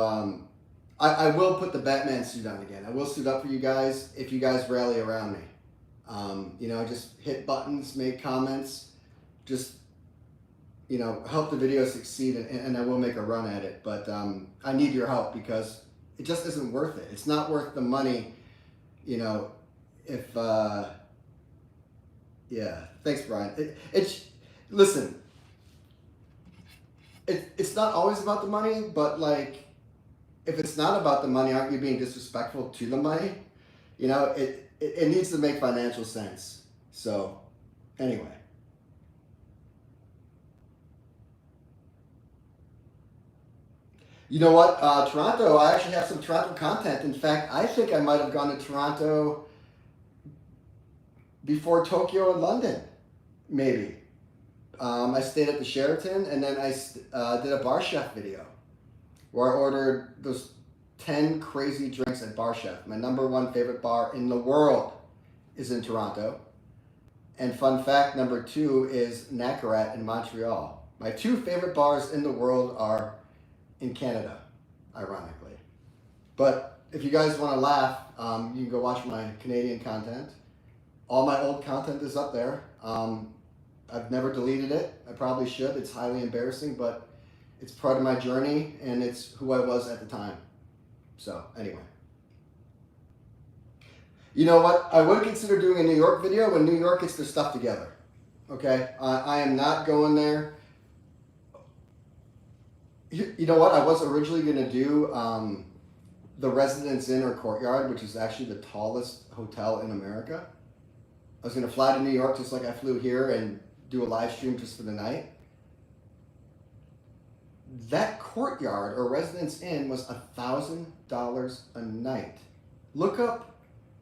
I will put the Batman suit on again. I will suit up for you guys if you guys rally around me. Just hit buttons, make comments, just, help the video succeed, and I will make a run at it. But I need your help, because it just isn't worth it. It's not worth the money, if, yeah, thanks, Brian. Listen, it's not always about the money, but like, if it's not about the money, aren't you being disrespectful to the money? It needs to make financial sense. So, anyway. You know what? Toronto, I actually have some Toronto content. In fact, I think I might have gone to Toronto before Tokyo and London, maybe. I stayed at the Sheraton, and then I did a Bar Chef video where I ordered those 10 crazy drinks at Bar Chef. My #1 favorite bar in the world is in Toronto. And fun fact number 2 is Nacarat in Montreal. My 2 favorite bars in the world are in Canada, ironically. But if you guys want to laugh, you can go watch my Canadian content. All my old content is up there. I've never deleted it. I probably should. It's highly embarrassing, but it's part of my journey, and it's who I was at the time. So, anyway. You know what? I would consider doing a New York video when New York gets their stuff together. Okay? I am not going there. You know what? I was originally going to do the Residence Inn or Courtyard, which is actually the tallest hotel in America. I was going to fly to New York just like I flew here and do a live stream just for the night. That Courtyard or Residence Inn was $1,000 a night. Look up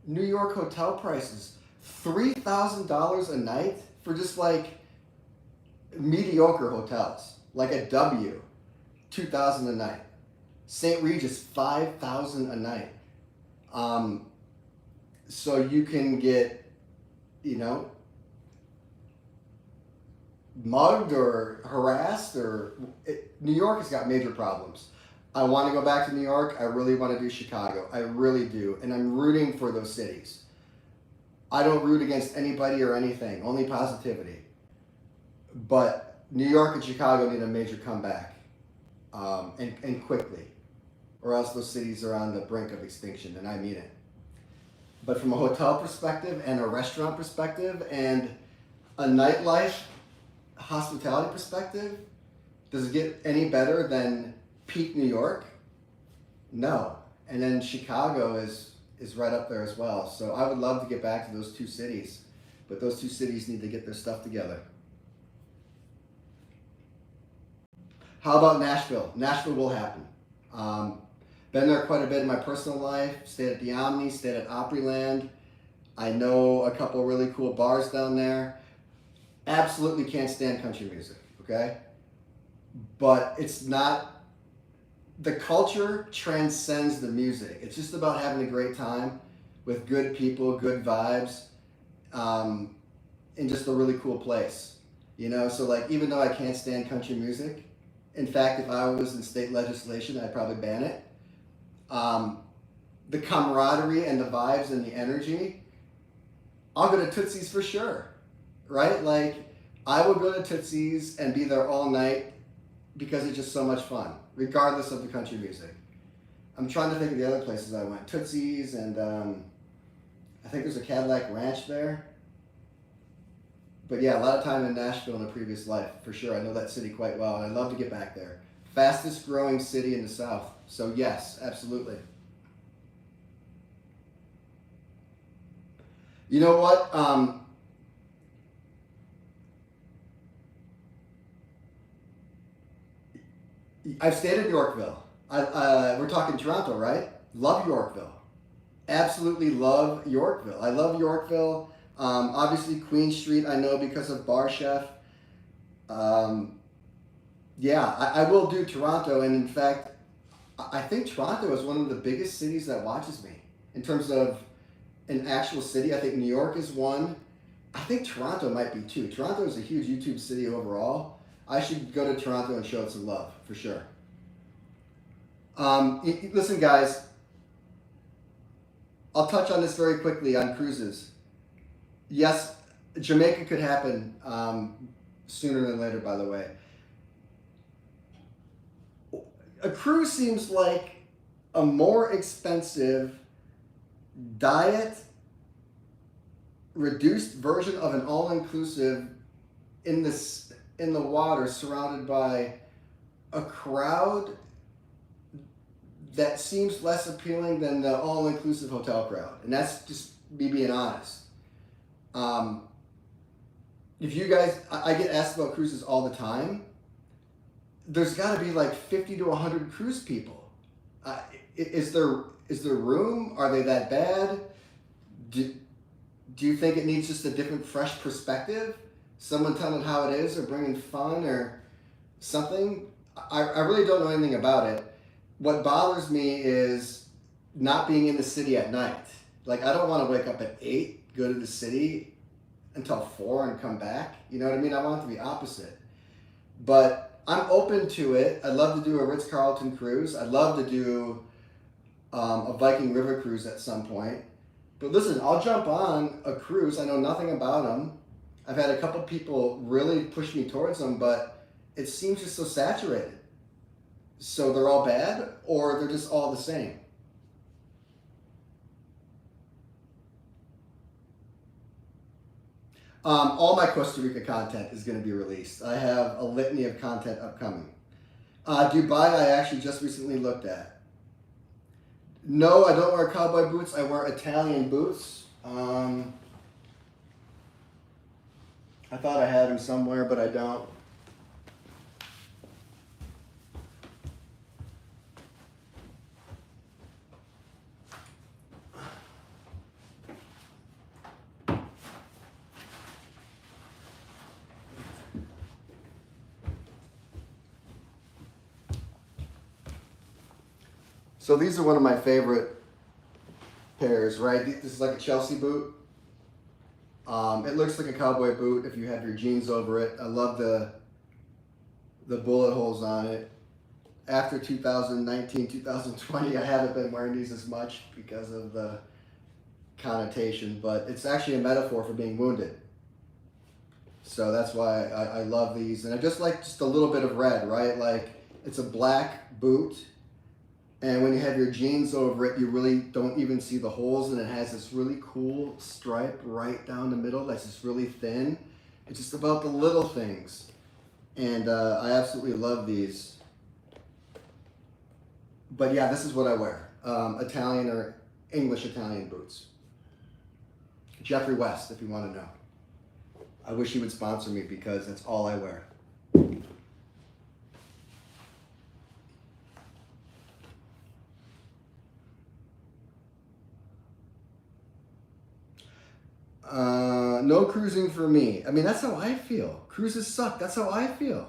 New York hotel prices. $3,000 a night for just like mediocre hotels, like a W, $2,000 a night. St. Regis, $5,000 a night. So you can get, mugged or harassed, New York has got major problems. I want to go back to New York. I really want to do Chicago. I really do. And I'm rooting for those cities. I don't root against anybody or anything, only positivity. But New York and Chicago need a major comeback, and quickly, or else those cities are on the brink of extinction, and I mean it. But from a hotel perspective and a restaurant perspective and a nightlife hospitality perspective, does it get any better than peak New York? No. And then Chicago is right up there as well. So I would love to get back to those 2 cities, but those 2 cities need to get their stuff together. How about Nashville? Nashville will happen. Been there quite a bit in my personal life. Stayed at the Omni, stayed at Opryland. I know a couple really cool bars down there. Absolutely can't stand country music, okay? But it's not, the culture transcends the music. It's just about having a great time with good people, good vibes, in just a really cool place. You know, so like even though I can't stand country music, in fact, if I was in state legislation, I'd probably ban it. The camaraderie and the vibes and the energy, I'll go to Tootsie's for sure, right? Like, I will go to Tootsie's and be there all night because it's just so much fun, regardless of the country music. I'm trying to think of the other places I went. Tootsie's and I think there's a Cadillac Ranch there. But yeah, a lot of time in Nashville in a previous life, for sure. I know that city quite well, and I'd love to get back there. Fastest growing city in the South. So yes, absolutely. You know what? I've stayed in Yorkville. We're talking Toronto, right? Love Yorkville. Absolutely love Yorkville. I love Yorkville. Obviously, Queen Street, I know because of Bar Chef. Yeah, I will do Toronto. And in fact, I think Toronto is one of the biggest cities that watches me in terms of an actual city. I think New York is one. I think Toronto might be two. Toronto is a huge YouTube city overall. I should go to Toronto and show it some love, for sure. Listen, guys, I'll touch on this very quickly on cruises. Yes, Jamaica could happen sooner than later, by the way. A cruise seems like a more expensive diet, reduced version of an all-inclusive in the water, surrounded by a crowd that seems less appealing than the all-inclusive hotel crowd. And that's just me being honest. If you guys, I get asked about cruises all the time. There's got to be like 50 to 100 cruise people. Is there room? Are they that bad? Do you think it needs just a different, fresh perspective? Someone telling how it is, or bringing fun or something? I really don't know anything about it. What bothers me is not being in the city at night. Like, I don't want to wake up at 8, go to the city until 4 and come back. You know what I mean? I want it to be opposite. But I'm open to it. I'd love to do a Ritz-Carlton cruise. I'd love to do a Viking River cruise at some point. But listen, I'll jump on a cruise. I know nothing about them. I've had a couple people really push me towards them, but it seems just so saturated. So they're all bad, or they're just all the same. All my Costa Rica content is going to be released. I have a litany of content upcoming. Dubai, I actually just recently looked at. No, I don't wear cowboy boots. I wear Italian boots. I thought I had them somewhere, but I don't. So these are one of my favorite pairs, right? This is like a Chelsea boot. It looks like a cowboy boot if you have your jeans over it. I love the bullet holes on it. After 2019, 2020, I haven't been wearing these as much because of the connotation, but it's actually a metaphor for being wounded. So that's why I love these. And I just like just a little bit of red, right? Like, it's a black boot. And when you have your jeans over it, you really don't even see the holes, and it has this really cool stripe right down the middle that's just really thin. It's just about the little things. And I absolutely love these. But yeah, this is what I wear. Italian or English Italian boots. Jeffrey West, if you want to know. I wish he would sponsor me because that's all I wear. No cruising for me. I mean, that's how I feel. Cruises suck. That's how I feel.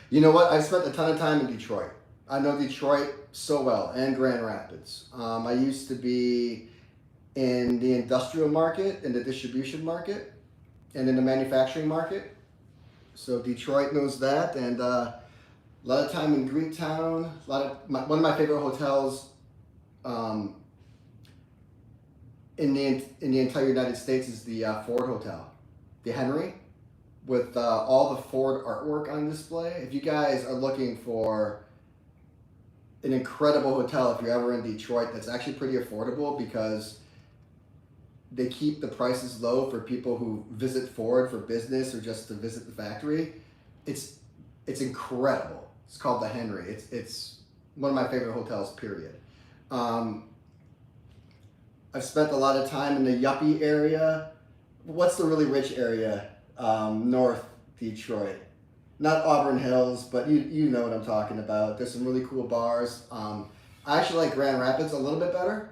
You know what? I spent a ton of time in Detroit. I know Detroit so well, and Grand Rapids. I used to be in the industrial market, in the distribution market, and in the manufacturing market. So Detroit knows that, and a lot of time in Greektown. One of my favorite hotels um, in the entire United States is the Ford Hotel, the Henry, with all the Ford artwork on display. If you guys are looking for an incredible hotel, if you're ever in Detroit, that's actually pretty affordable because they keep the prices low for people who visit Ford for business or just to visit the factory. It's incredible. It's called the Henry. It's one of my favorite hotels, period. I've spent a lot of time in the yuppie area. What's the really rich area? North Detroit. Not Auburn Hills, but you know what I'm talking about. There's some really cool bars. I actually like Grand Rapids a little bit better.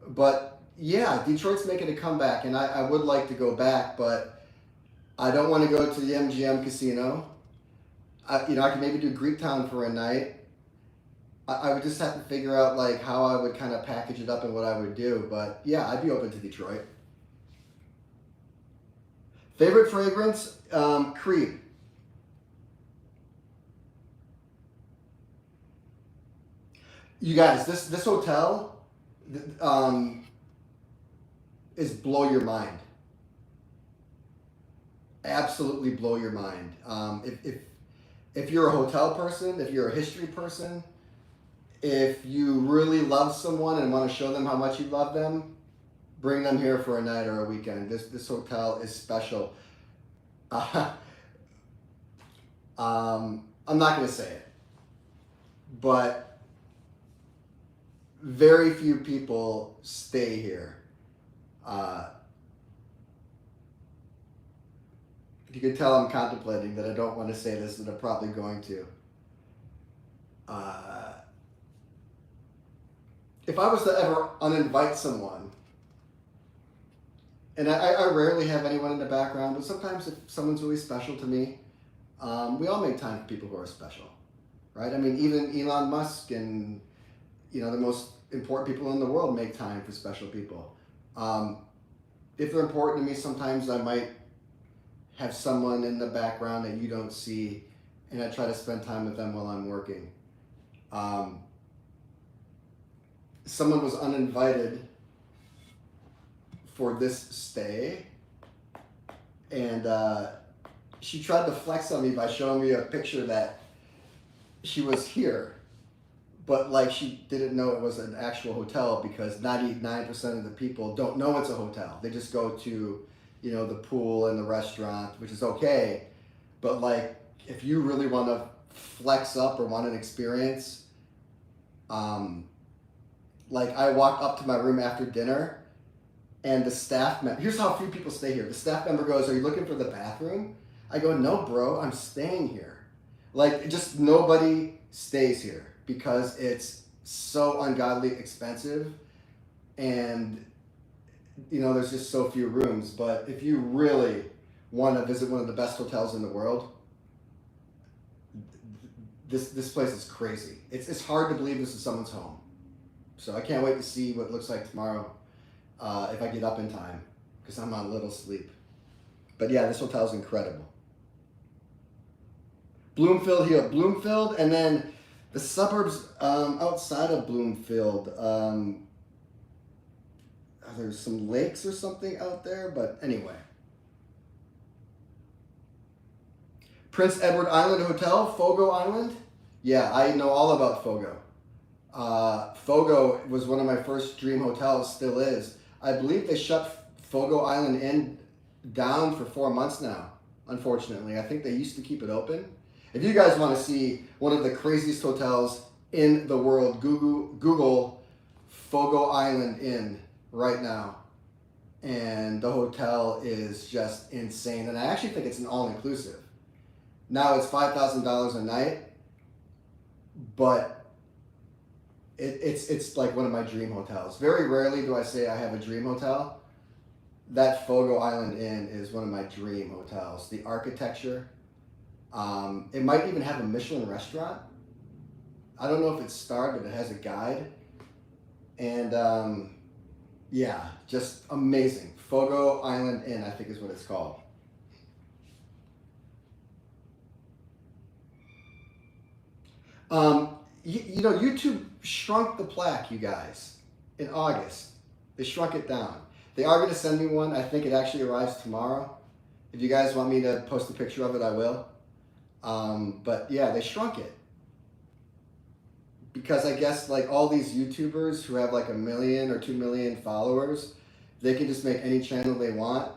But yeah, Detroit's making a comeback, and I would like to go back, but I don't want to go to the MGM casino. I can maybe do Greektown for a night. I would just have to figure out like how I would kind of package it up and what I would do. But yeah, I'd be open to Detroit. Favorite fragrance? Creed. You guys, this hotel is blow your mind. Absolutely blow your mind. If you're a hotel person, if you're a history person, if you really love someone and want to show them how much you love them, bring them here for a night or a weekend. This hotel is special. I'm not going to say it, but very few people stay here. You can tell I'm contemplating that I don't want to say this, and I'm probably going to. If I was to ever uninvite someone, and I rarely have anyone in the background, but sometimes if someone's really special to me, we all make time for people who are special, right? I mean, even Elon Musk and the most important people in the world make time for special people. If they're important to me, sometimes I might have someone in the background that you don't see, and I try to spend time with them while I'm working. Someone was uninvited for this stay, and she tried to flex on me by showing me a picture that she was here, but like she didn't know it was an actual hotel, because 99% of the people don't know it's a hotel. They just go to the pool and the restaurant, which is okay, but like if you really want to flex up or want an experience, like I walked up to my room after dinner, and the staff member, here's how few people stay here. The staff member goes, "Are you looking for the bathroom?" I go, "No, bro, I'm staying here." Like, just nobody stays here because it's so ungodly expensive, and there's just so few rooms. But if you really want to visit one of the best hotels in the world, this place is crazy. It's hard to believe this is someone's home. So I can't wait to see what it looks like tomorrow, if I get up in time, because I'm on a little sleep. But yeah, this hotel is incredible. Bloomfield, and then the suburbs outside of Bloomfield. There's some lakes or something out there, but anyway. Prince Edward Island Hotel, Fogo Island. Yeah, I know all about Fogo. Fogo was one of my first dream hotels, still is. I believe they shut Fogo Island down for 4 months now, unfortunately. I think they used to keep it open. If you guys want to see one of the craziest hotels in the world, Google Fogo Island Inn right now. And the hotel is just insane. And I actually think it's an all-inclusive. Now it's $5,000 a night, but it's like one of my dream hotels. Very rarely do I say I have a dream hotel. That Fogo Island Inn is one of my dream hotels. The architecture, it might even have a Michelin restaurant. I don't know if it's starred, but it has a guide. And yeah, just amazing. Fogo Island Inn, I think is what it's called. You know, YouTube shrunk the plaque, you guys, in August. They shrunk it down. They are going to send me one. I think it actually arrives tomorrow. If you guys want me to post a picture of it, I will. But yeah, they shrunk it. Because I guess like all these YouTubers who have like 1 million or 2 million followers, they can just make any channel they want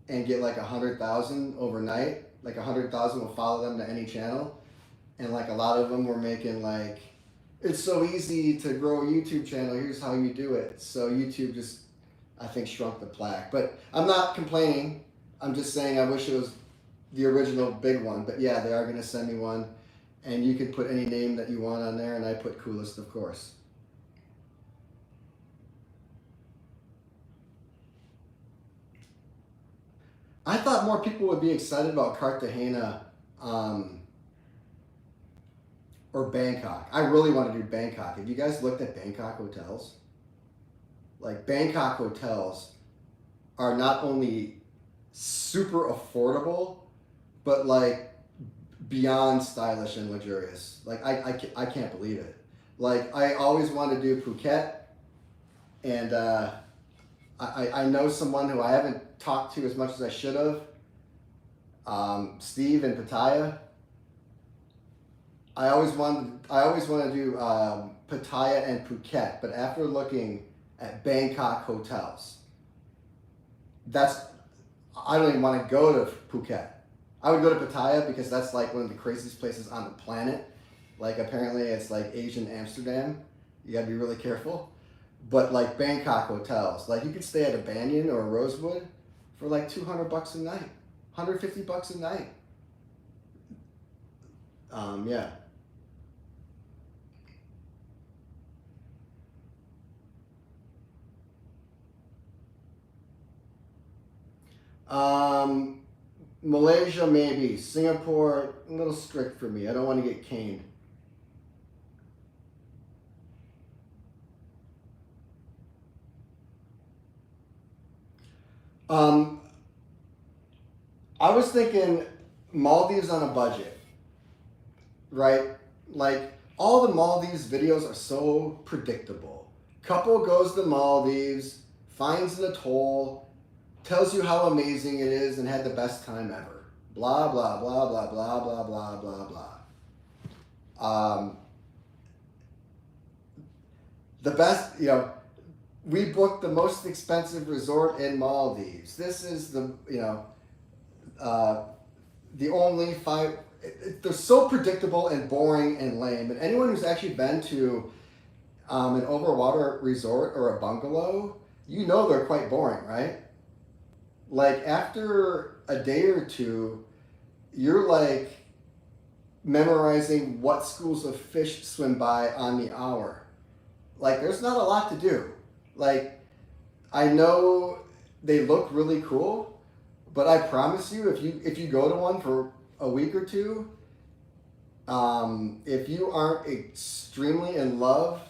and get like 100,000 overnight. Like 100,000 will follow them to any channel. And like a lot of them were making like, it's so easy to grow a YouTube channel, here's how you do it. So YouTube just, I think, shrunk the plaque. But I'm not complaining. I'm just saying I wish it was the original big one. But yeah, they are going to send me one. And you can put any name that you want on there, and I put coolest, of course. I thought more people would be excited about Cartagena or Bangkok. I really want to do Bangkok. Have you guys looked at Bangkok hotels? Like, Bangkok hotels are not only super affordable, but like beyond stylish and luxurious. Like, I can't believe it. Like, I always want to do Phuket, and I know someone who I haven't talked to as much as I should have, Steve in Pattaya. I always want to do Pattaya and Phuket, but after looking at Bangkok hotels, I don't even want to go to Phuket. I would go to Pattaya because that's like one of the craziest places on the planet. Like, apparently it's like Asian Amsterdam. You gotta be really careful. But like Bangkok hotels, like you could stay at a Banyan or a Rosewood for like $200 a night, $150 a night. Yeah. Malaysia maybe. Singapore, a little strict for me. I don't want to get caned. I was thinking Maldives on a budget, right? Like, all the Maldives videos are so predictable. Couple goes to Maldives, finds an atoll, tells you how amazing it is and had the best time ever. Blah, blah, blah, blah, blah, blah, blah, blah, blah. The best, you know, we booked the most expensive resort in Maldives. This is the, you know, the only five, they're so predictable and boring and lame. And anyone who's actually been to an overwater resort or a bungalow, you know they're quite boring, right? Like, after a day or two, you're like memorizing what schools of fish swim by on the hour. Like, there's not a lot to do. Like, I know they look really cool, but I promise you, if you go to one for a week or two, if you aren't extremely in love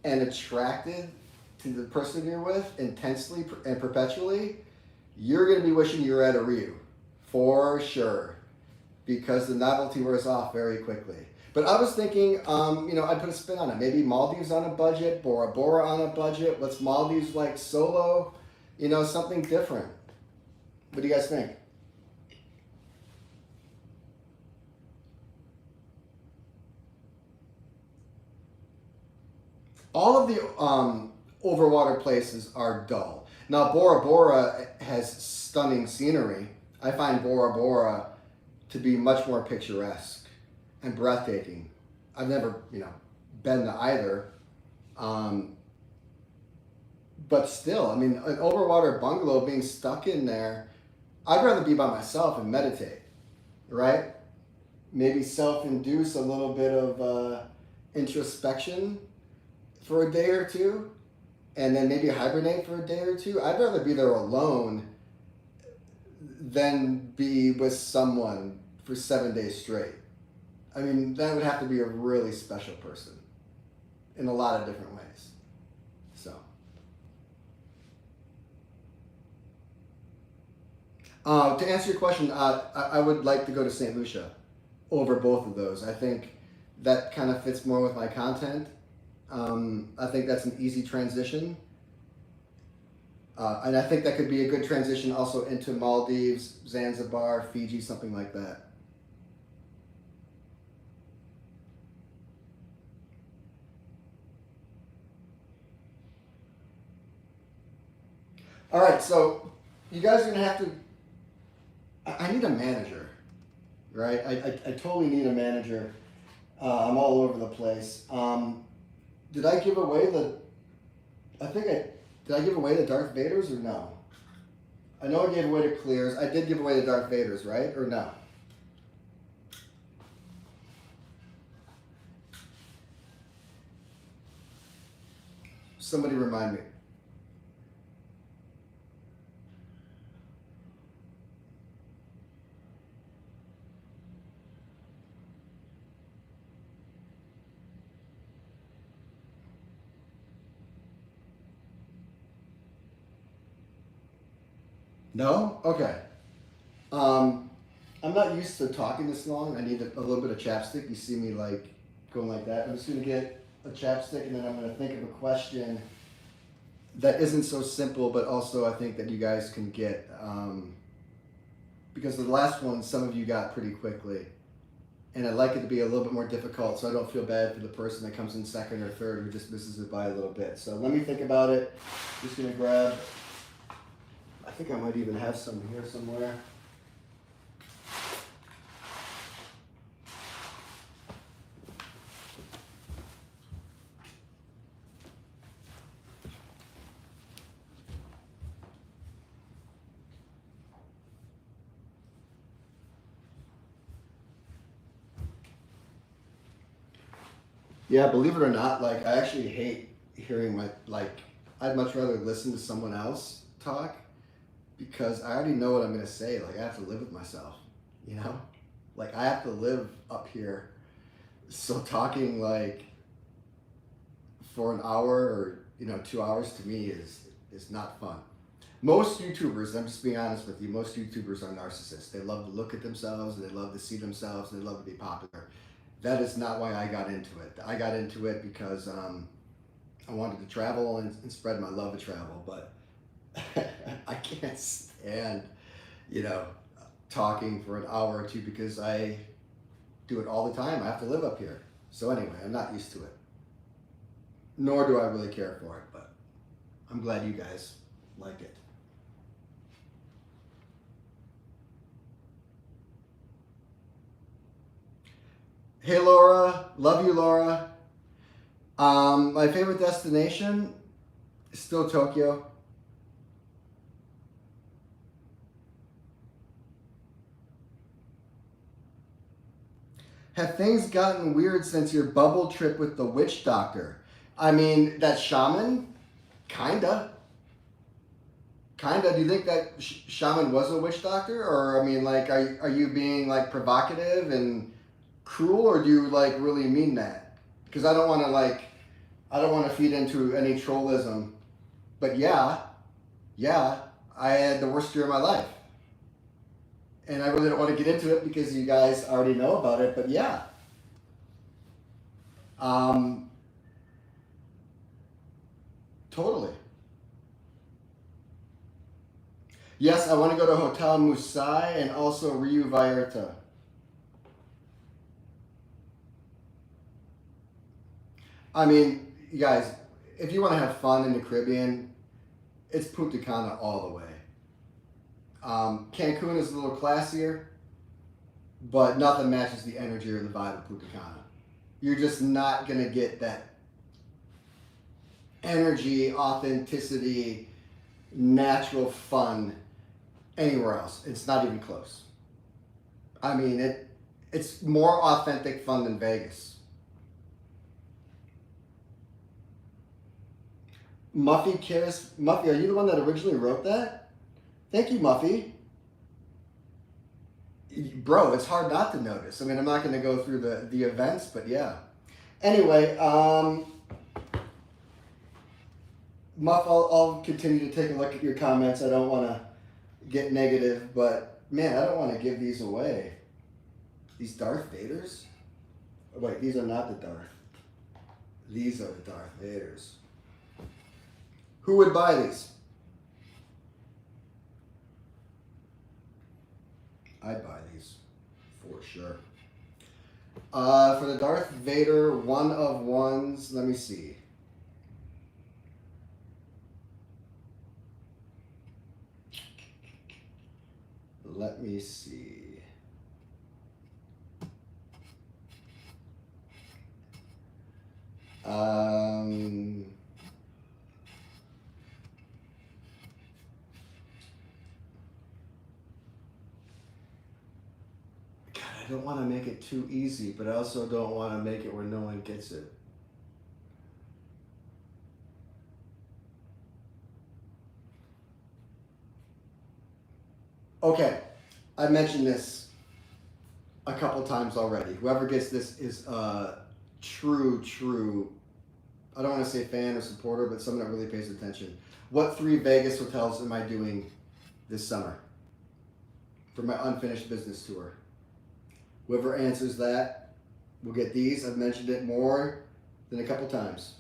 and attracted to the person you're with intensely and perpetually, you're going to be wishing you were at a Rio, for sure, because the novelty wears off very quickly. But I was thinking, you know, I'd put a spin on it. Maybe Maldives on a budget, Bora Bora on a budget. What's Maldives like solo? You know, something different. What do you guys think? All of the overwater places are dull. Now, Bora Bora has stunning scenery. I find Bora Bora to be much more picturesque and breathtaking. I've never, you know, been to either. But still, I mean, an overwater bungalow, being stuck in there, I'd rather be by myself and meditate, right? Maybe self-induce a little bit of introspection for a day or two and then maybe hibernate for a day or two. I'd rather be there alone than be with someone for 7 days straight. I mean, that would have to be a really special person in a lot of different ways. So, to answer your question, I would like to go to St. Lucia over both of those. I think that kind of fits more with my content. I think that's an easy transition. And I think that could be a good transition also into Maldives, Zanzibar, Fiji, something like that. All right, so you guys are gonna have to. I need a manager, right? I totally need a manager. I'm all over the place. Did I give away the? Did I give away the Darth Vaders or no? I know I gave away the clears. I did give away the Darth Vaders, right? Or no? Somebody remind me. No? Okay. I'm not used to talking this long. I need a little bit of chapstick. You see me like going like that. I'm just gonna get a chapstick and then I'm gonna think of a question that isn't so simple, but also I think that you guys can get, because the last one some of you got pretty quickly. And I'd like it to be a little bit more difficult so I don't feel bad for the person that comes in second or third who just misses it by a little bit. So let me think about it. Just gonna grab, I think I might even have some here somewhere. Yeah, believe it or not, like I actually hate hearing I'd much rather listen to someone else talk because I already know what I'm gonna say. Like I have to live with myself, you know? Like I have to live up here. So talking like for an hour or 2 hours to me is not fun. Most YouTubers, I'm just being honest with you, most YouTubers are narcissists. They love to look at themselves, and they love to see themselves, and they love to be popular. That is not why I got into it. I got into it because I wanted to travel and spread my love of travel, but I can't stand, talking for an hour or two because I do it all the time. I have to live up here. So anyway, I'm not used to it. Nor do I really care for it, but I'm glad you guys like it. Hey Laura, love you Laura. My favorite destination is still Tokyo. Have things gotten weird since your bubble trip with the witch doctor? I mean, that shaman? Kinda. Do you think that shaman was a witch doctor? Or, I mean, like, are you being, like, provocative and cruel? Or do you, like, really mean that? Because I don't want to feed into any trollism. But yeah, I had the worst year of my life. And I really don't want to get into it because you guys already know about it, but yeah. Totally. Yes, I want to go to Hotel Musai and also Rio Vallarta. I mean, you guys, if you want to have fun in the Caribbean, it's Punta Cana all the way. Cancun is a little classier, but nothing matches the energy or the vibe of Punta Cana. You're just not going to get that energy, authenticity, natural fun anywhere else. It's not even close. I mean, it's more authentic fun than Vegas. Muffy cares. Muffy, are you the one that originally wrote that? Thank you, Muffy. Bro, it's hard not to notice. I mean, I'm not going to go through the events, but yeah. Anyway, Muff, I'll continue to take a look at your comments. I don't want to get negative, but man, I don't want to give these away. These Darth Vaders? Oh, wait, these are not the Darth. These are the Darth Vaders. Who would buy these? I'd buy these for sure. For the Darth Vader one of ones, let me see. Let me see. God, I don't want to make it too easy, but I also don't want to make it where no one gets it. Okay, I mentioned this a couple times already. Whoever gets this is a true, I don't want to say fan or supporter, but someone that really pays attention. What 3 Vegas hotels am I doing this summer for my unfinished business tour? Whoever answers that will get these. I've mentioned it more than a couple times.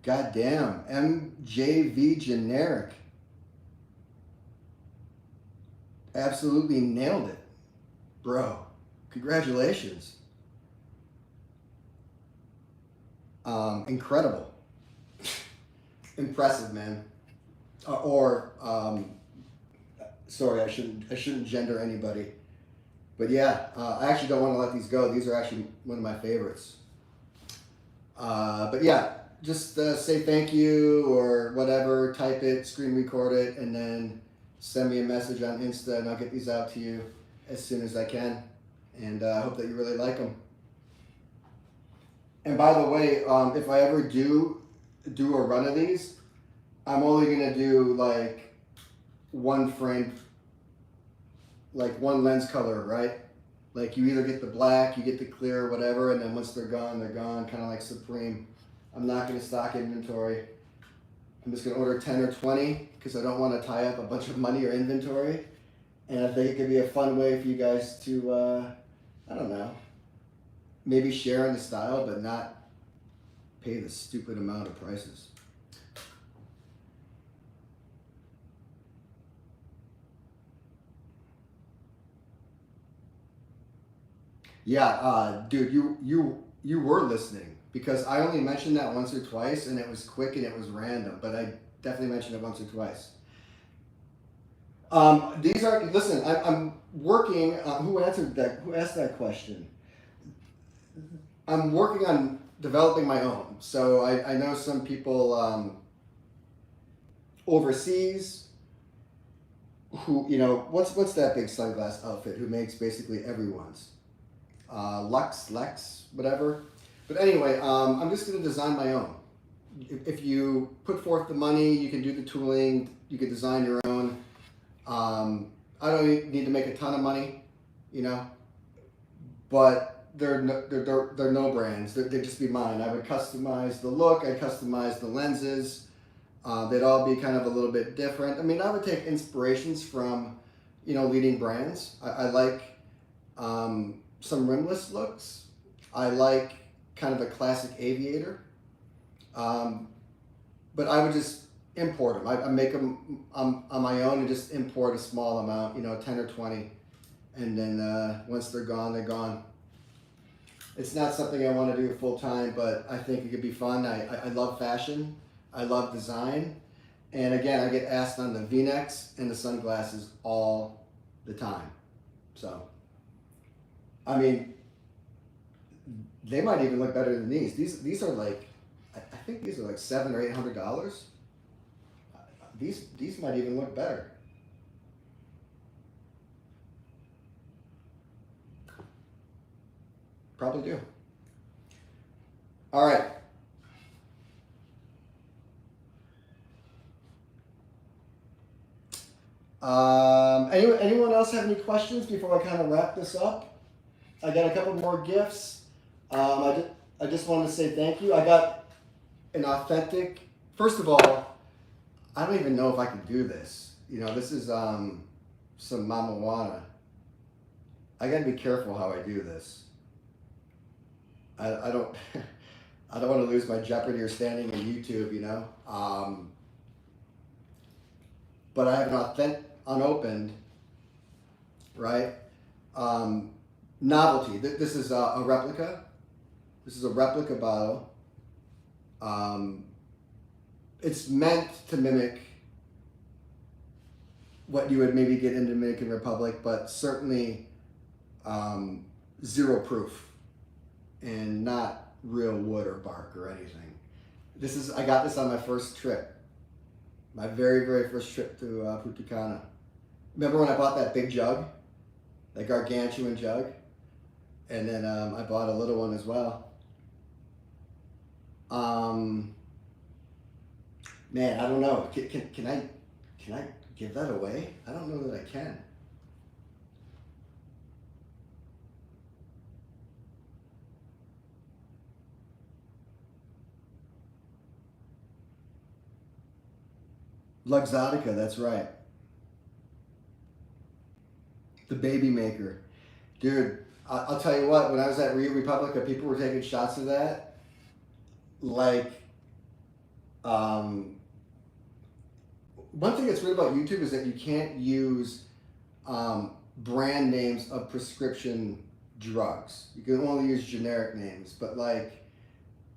God damn, MJV generic. Absolutely nailed it. Bro, congratulations. Incredible. Impressive, man. Sorry, I shouldn't gender anybody. But yeah, I actually don't want to let these go. These are actually one of my favorites. But yeah, just say thank you or whatever, type it, screen record it, and then send me a message on Insta, and I'll get these out to you as soon as I can. And I hope that you really like them. And by the way, if I ever do a run of these, I'm only gonna do like one frame, like one lens color, right? Like you either get the black, you get the clear, whatever, and then once they're gone, kind of like Supreme. I'm not gonna stock inventory. I'm just gonna order 10 or 20 because I don't want to tie up a bunch of money or inventory. And I think it could be a fun way for you guys to, I don't know, maybe share in the style, but not pay the stupid amount of prices. Yeah, dude, you were listening because I only mentioned that once or twice, and it was quick and it was random, but I definitely mentioned it once or twice. These are, listen, I'm working. Who answered that? Who asked that question? I'm working on developing my own. So I know some people overseas who, you know, what's that big sunglass outfit who makes basically everyone's? Lex, whatever. But anyway, I'm just going to design my own. If you put forth the money, you can do the tooling, you can design your own. I don't need to make a ton of money, you know, but they're no brands. They'd just be mine. I would customize the look. I'd customize the lenses. They'd all be kind of a little bit different. I mean, I would take inspirations from, you know, leading brands. I like some rimless looks. I like kind of a classic aviator. But I would just import them. I make them on my own and just import a small amount, you know, 10 or 20. And then once they're gone, they're gone. It's not something I want to do full time, but I think it could be fun. I love fashion. I love design. And again, I get asked on the V-necks and the sunglasses all the time. So, I mean, they might even look better than these. These are like, I think these are like $700 or $800. these might even look better. Probably do. All right. Anyone else have any questions before I kind of wrap this up? I got a couple more gifts. I just wanted to say thank you. I got an authentic. First of all, I don't even know if I can do this. You know, this is some mamajuana. I got to be careful how I do this. I don't I don't want to lose my Jeopardy or standing in YouTube, you know. But I have an authentic, unopened, right? Novelty. This is a replica. This is a replica bottle. It's meant to mimic what you would maybe get in the Dominican Republic, but certainly zero proof and not real wood or bark or anything. I got this on my first trip. My very, very first trip to Punta Cana. Remember when I bought that big jug? That gargantuan jug? And then I bought a little one as well. Man, I don't know. Can I give that away? I don't know that I can. Luxottica, that's right. The baby maker. Dude, I'll tell you what, when I was at Rio Republica, people were taking shots of that. Like, one thing that's weird about YouTube is that you can't use brand names of prescription drugs. You can only use generic names. But like,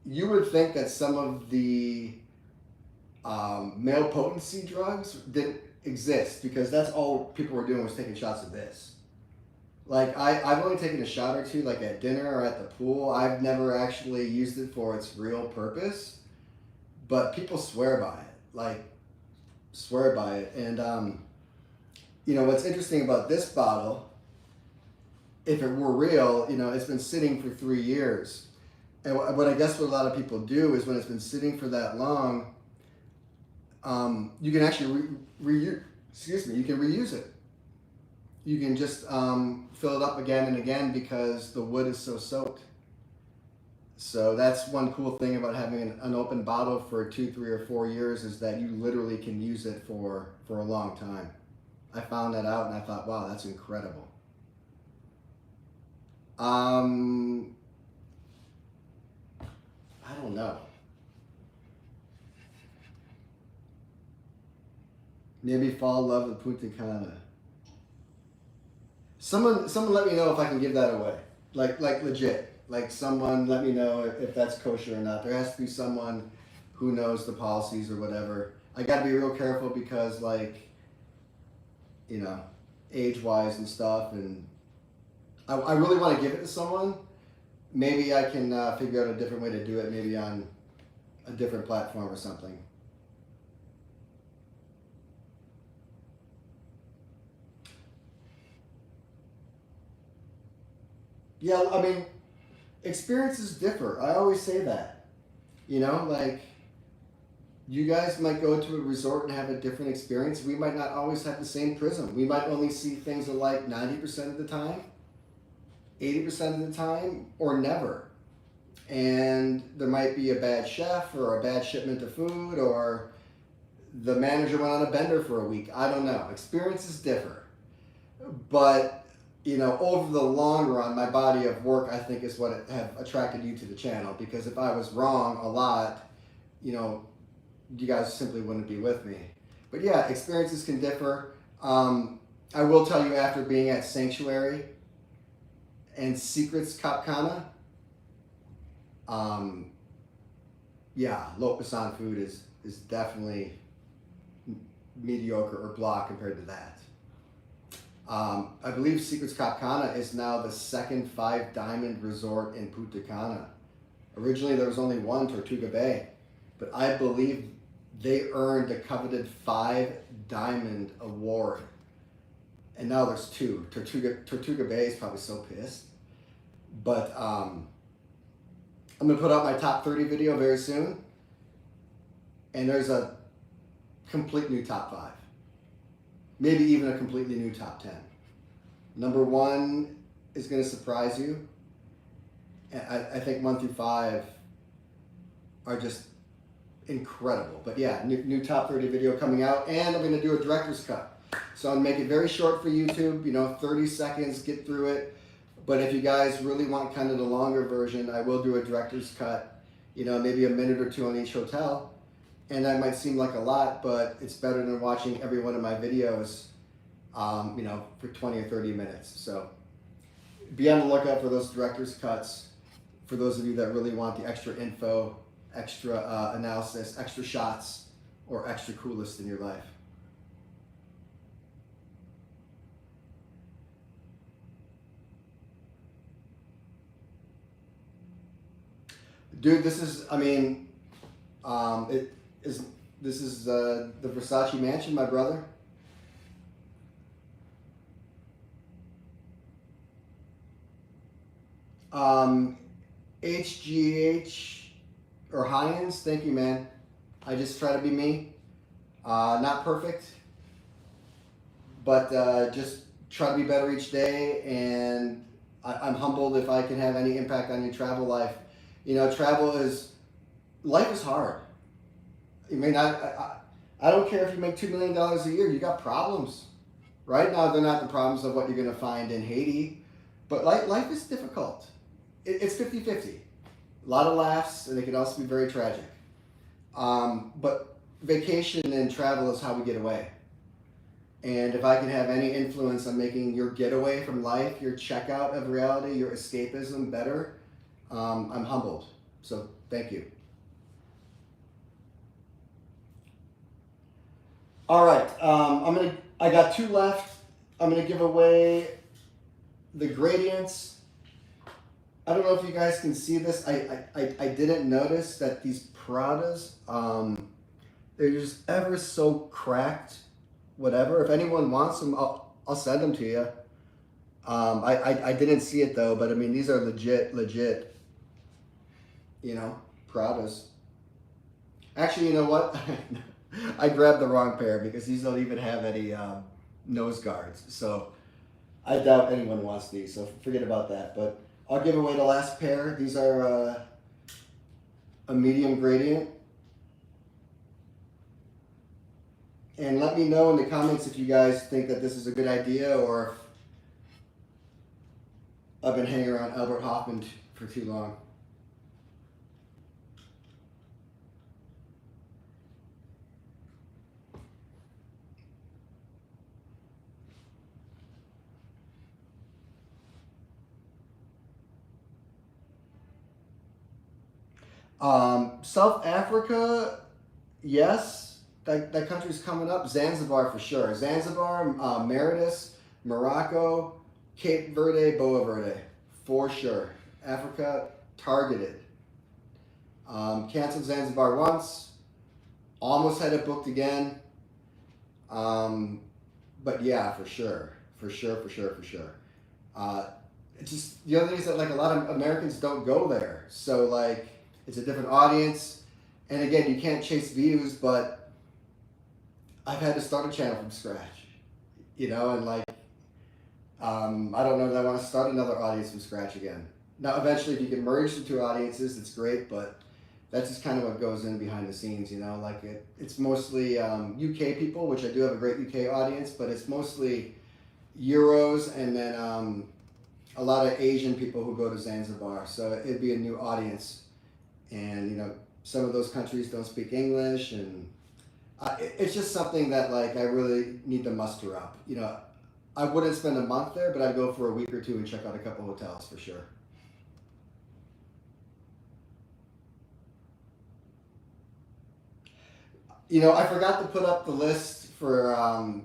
you would think that some of the male potency drugs didn't exist because that's all people were doing was taking shots of this. Like I've only taken a shot or two like at dinner or at the pool. I've never actually used it for its real purpose, but people swear by it, like swear by it. And you know, what's interesting about this bottle, if it were real, you know, it's been sitting for 3 years. And what I guess what a lot of people do is when it's been sitting for that long, you can actually you can reuse it. You can just fill it up again and again because the wood is so soaked. So that's one cool thing about having an open bottle for 2, 3, or 4 years is that you literally can use it for a long time. I found that out and I thought, wow, that's incredible. I don't know. Maybe fall in love with Punta Cana. Someone let me know if I can give that away. Like legit. Like someone let me know if that's kosher or not. There has to be someone who knows the policies or whatever. I gotta be real careful because like, you know, age-wise and stuff, and I really want to give it to someone. Maybe I can figure out a different way to do it, maybe on a different platform or something. Yeah, I mean, experiences differ. I always say that. You know, like, you guys might go to a resort and have a different experience. We might not always have the same prism. We might only see things alike 90% of the time, 80% of the time, or never. And there might be a bad chef or a bad shipment of food, or the manager went on a bender for a week. I don't know. Experiences differ. But you know, over the long run, my body of work, I think, is what have attracted you to the channel. Because if I was wrong a lot, you know, you guys simply wouldn't be with me. But yeah, experiences can differ. I will tell you, after being at Sanctuary and Secrets Cap Cana, yeah, low Pasan food is definitely mediocre or blah compared to that. I believe Secrets Cap Cana is now the second 5-diamond resort in Punta Cana. Originally, there was only one, Tortuga Bay, but I believe they earned a coveted 5-diamond award. And now there's 2. Tortuga Bay is probably so pissed. But I'm going to put out my top 30 video very soon. And there's a complete new top 5. Maybe even a completely new top 10. Number 1 is going to surprise you. And I think 1 through 5 are just incredible. But yeah, new top 30 video coming out. And I'm going to do a director's cut. So I'll make it very short for YouTube, 30 seconds, get through it. But if you guys really want kind of the longer version, I will do a director's cut, maybe a minute or 2 on each hotel. And that might seem like a lot, but it's better than watching every one of my videos, for 20 or 30 minutes. So be on the lookout for those director's cuts. For those of you that really want the extra info, extra analysis, extra shots, or extra coolest in your life. Dude, this is, this is the Versace mansion, my brother. HGH or Hyens, thank you, man. I just try to be me. Not perfect, but just try to be better each day. And I'm humbled if I can have any impact on your travel life. Life is hard. I don't care if you make $2 million a year, you got problems. Right now, they're not the problems of what you're going to find in Haiti, but life is difficult. It's 50-50. A lot of laughs, and it can also be very tragic. But vacation and travel is how we get away. And if I can have any influence on making your getaway from life, your checkout of reality, your escapism better, I'm humbled. So thank you. All right, I got 2 left. I'm gonna give away the gradients. I don't know if you guys can see this. I didn't notice that these Pradas, they're just ever so cracked, whatever. If anyone wants them, I'll send them to you. I didn't see it though, but these are legit, Pradas. Actually, you know what? I grabbed the wrong pair because these don't even have any nose guards. So I doubt anyone wants these, so forget about that. But I'll give away the last pair. These are a medium gradient. And let me know in the comments if you guys think that this is a good idea or if I've been hanging around Albert Hoffman for too long. South Africa, yes, that country's coming up. Zanzibar for sure. Zanzibar, Mauritius, Morocco, Cape Verde, Boa Verde, for sure. Africa, targeted. Canceled Zanzibar once, almost had it booked again. But yeah, for sure. It's just, the other thing is that a lot of Americans don't go there. So it's a different audience. And again, you can't chase views, but I've had to start a channel from scratch, and I don't know that I want to start another audience from scratch again. Now, eventually, if you can merge the 2 audiences, it's great, but that's just kind of what goes in behind the scenes, it's mostly UK people, which I do have a great UK audience, but it's mostly Euros and then a lot of Asian people who go to Zanzibar. So it'd be a new audience. And, some of those countries don't speak English, and it's just something that I really need to muster up. I wouldn't spend a month there, but I'd go for a week or 2 and check out a couple hotels for sure. I forgot to put up the list for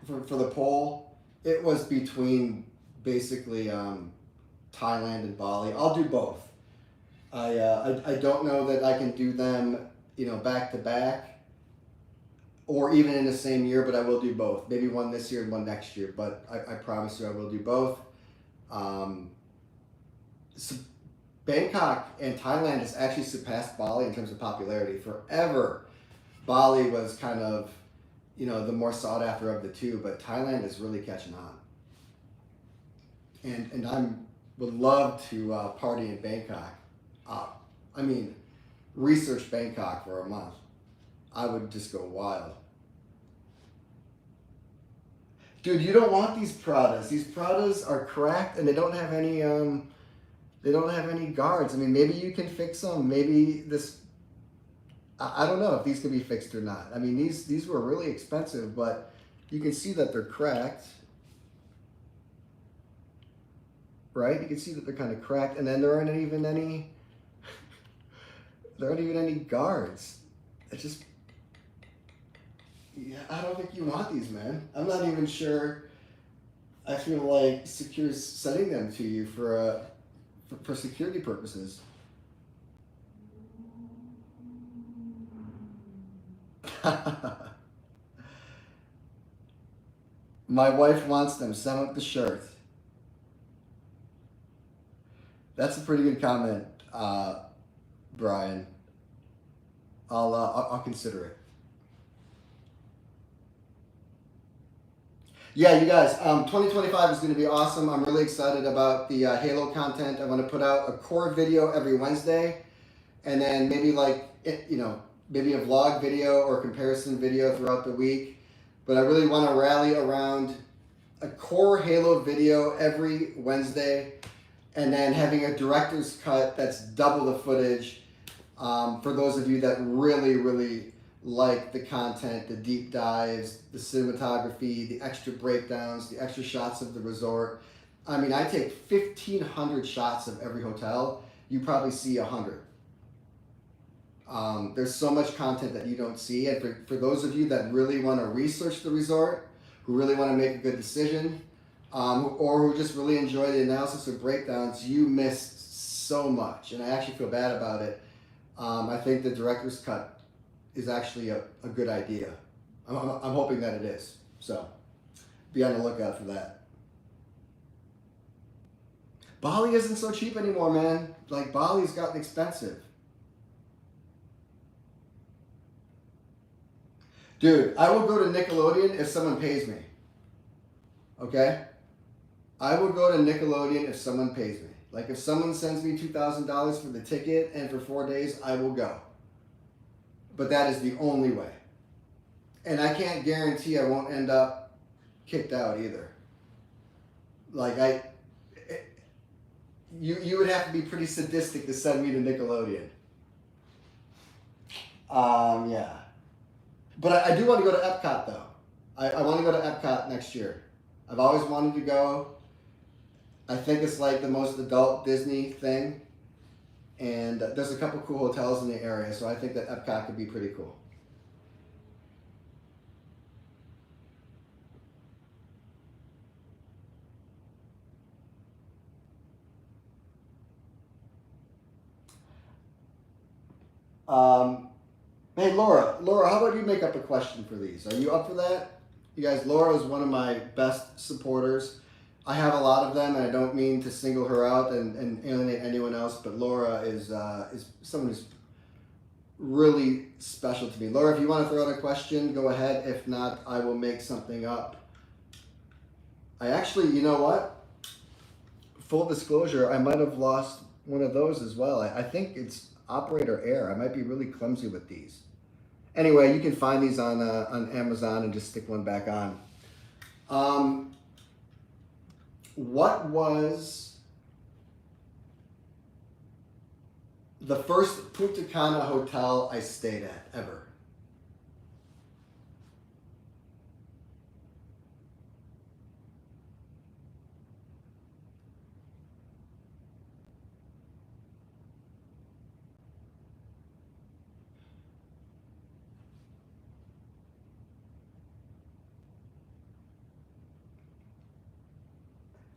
the poll. It was between basically Thailand and Bali. I'll do both. I don't know that I can do them back to back, or even in the same year, but I will do both. Maybe one this year and one next year, but I promise you I will do both. So Bangkok and Thailand has actually surpassed Bali in terms of popularity. Forever, Bali was kind of, the more sought after of the two, but Thailand is really catching on. And would love to party in Bangkok. Research Bangkok for a month. I would just go wild. Dude, you don't want these Pradas. These Pradas are cracked and they don't have any guards. Maybe you can fix them. Maybe this, I don't know if these can be fixed or not. These were really expensive, but you can see that they're cracked. Right? You can see that they're kind of cracked, and then there aren't even any guards. It's just, I don't think you want these, man. I'm not even sure. I feel like Secure's sending them to you for security purposes. My wife wants them. Send up the shirt. That's a pretty good comment, Brian. I'll consider it. Yeah, you guys, 2025 is going to be awesome. I'm really excited about the Halo content. I'm going to put out a core video every Wednesday, and then maybe maybe a vlog video or comparison video throughout the week. But I really want to rally around a core Halo video every Wednesday, and then having a director's cut that's double the footage for those of you that really, really like the content, the deep dives, the cinematography, the extra breakdowns, the extra shots of the resort. I take 1,500 shots of every hotel. You probably see 100. There's so much content that you don't see. And for those of you that really want to research the resort, who really want to make a good decision, or who just really enjoy the analysis or breakdowns, you miss so much. And I actually feel bad about it. I think the director's cut is actually a good idea. I'm hoping that it is. So be on the lookout for that. Bali isn't so cheap anymore, man. Bali's gotten expensive. Dude, I will go to Nickelodeon if someone pays me. Okay? I will go to Nickelodeon if someone pays me. If someone sends me $2,000 for the ticket and for 4 days, I will go. But that is the only way. And I can't guarantee I won't end up kicked out either. You would have to be pretty sadistic to send me to Nickelodeon. Yeah. But I do want to go to Epcot, though. I want to go to Epcot next year. I've always wanted to go. I think it's the most adult Disney thing. And there's a couple cool hotels in the area, so I think that Epcot could be pretty cool. Hey, Laura, how about you make up a question for these? Are you up for that? You guys, Laura is one of my best supporters. I have a lot of them, and I don't mean to single her out and alienate anyone else, but Laura is someone who's really special to me. Laura, if you want to throw out a question, go ahead. If not, I will make something up. I actually, you know what? Full disclosure, I might have lost one of those as well. I think it's operator error. I might be really clumsy with these. Anyway, you can find these on Amazon and just stick one back on. What was the first Punta Cana hotel I stayed at ever?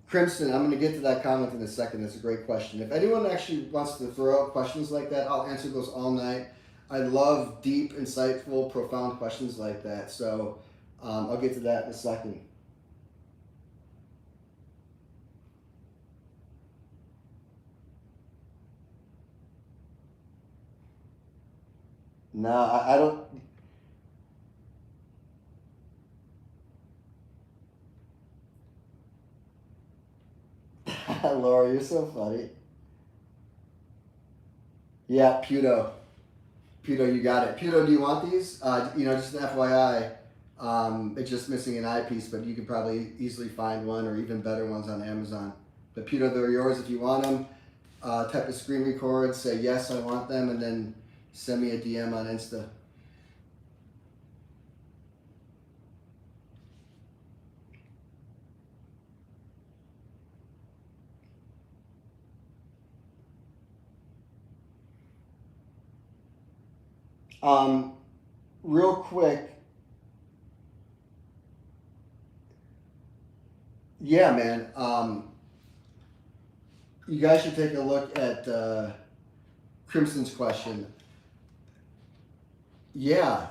Crimson, I'm going to get to that comment in a second. That's a great question. If anyone actually wants to throw out questions like that, I'll answer those all night. I love deep, insightful, profound questions like that. So I'll get to that in a second. No, I don't. Laura, you're so funny. Yeah, Puto. Puto, you got it. Puto, do you want these? Just an FYI, it's just missing an eyepiece, but you could probably easily find one or even better ones on Amazon. But Puto, they're yours if you want them. Type a screen record, say yes, I want them, and then send me a DM on Insta. Um, Real quick, yeah, man. You guys should take a look at Crimson's question. Yeah,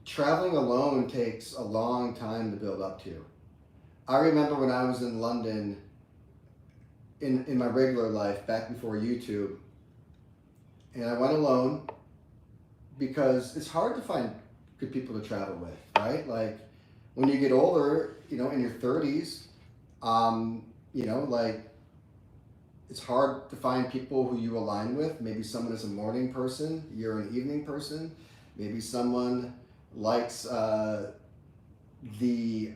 traveling alone takes a long time to build up to. I remember when I was in London in my regular life back before YouTube, and I went alone because it's hard to find good people to travel with, right? Like when you get older, in your 30s, like it's hard to find people who you align with. Maybe someone is a morning person, you're an evening person. Maybe someone likes the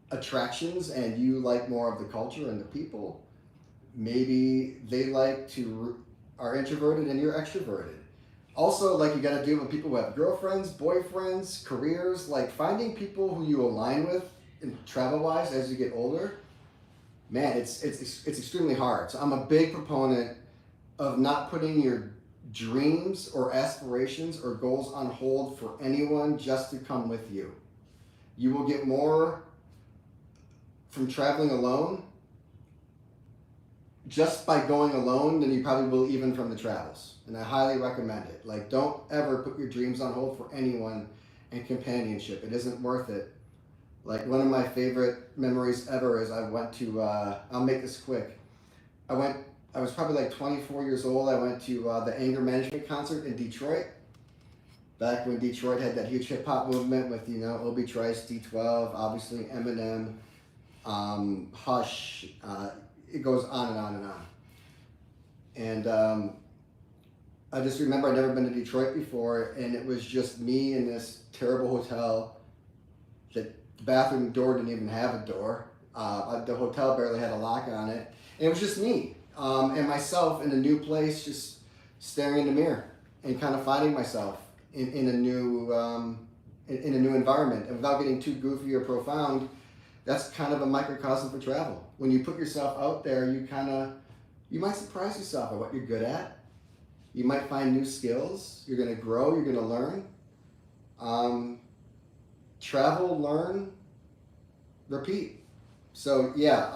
attractions and you like more of the culture and the people. Maybe they are introverted and you're extroverted. Also, like you got to deal with people who have girlfriends, boyfriends, careers. Like finding people who you align with in travel wise as you get older, man, it's extremely hard. So I'm a big proponent of not putting your dreams or aspirations or goals on hold for anyone just to come with you. You will get more from traveling alone just by going alone than you probably will even from the travels. And I highly recommend it. Like, don't ever put your dreams on hold for anyone and companionship. It isn't worth it. Like, one of my favorite memories ever is I went to, I'll make this quick. I was probably like 24 years old. I went to the Anger Management concert in Detroit. Back when Detroit had that huge hip hop movement with, Obi Trice, D12, obviously Eminem, Hush, it goes on and on and on. And I just remember I'd never been to Detroit before, and it was just me in this terrible hotel. The bathroom door didn't even have a door. The hotel barely had a lock on it. And it was just me and myself in a new place, just staring in the mirror and kind of finding myself in a new environment. And without getting too goofy or profound, that's kind of a microcosm for travel. When you put yourself out there, you might surprise yourself at what you're good at. You might find new skills. You're going to grow. You're going to learn. Travel, learn, repeat. So yeah,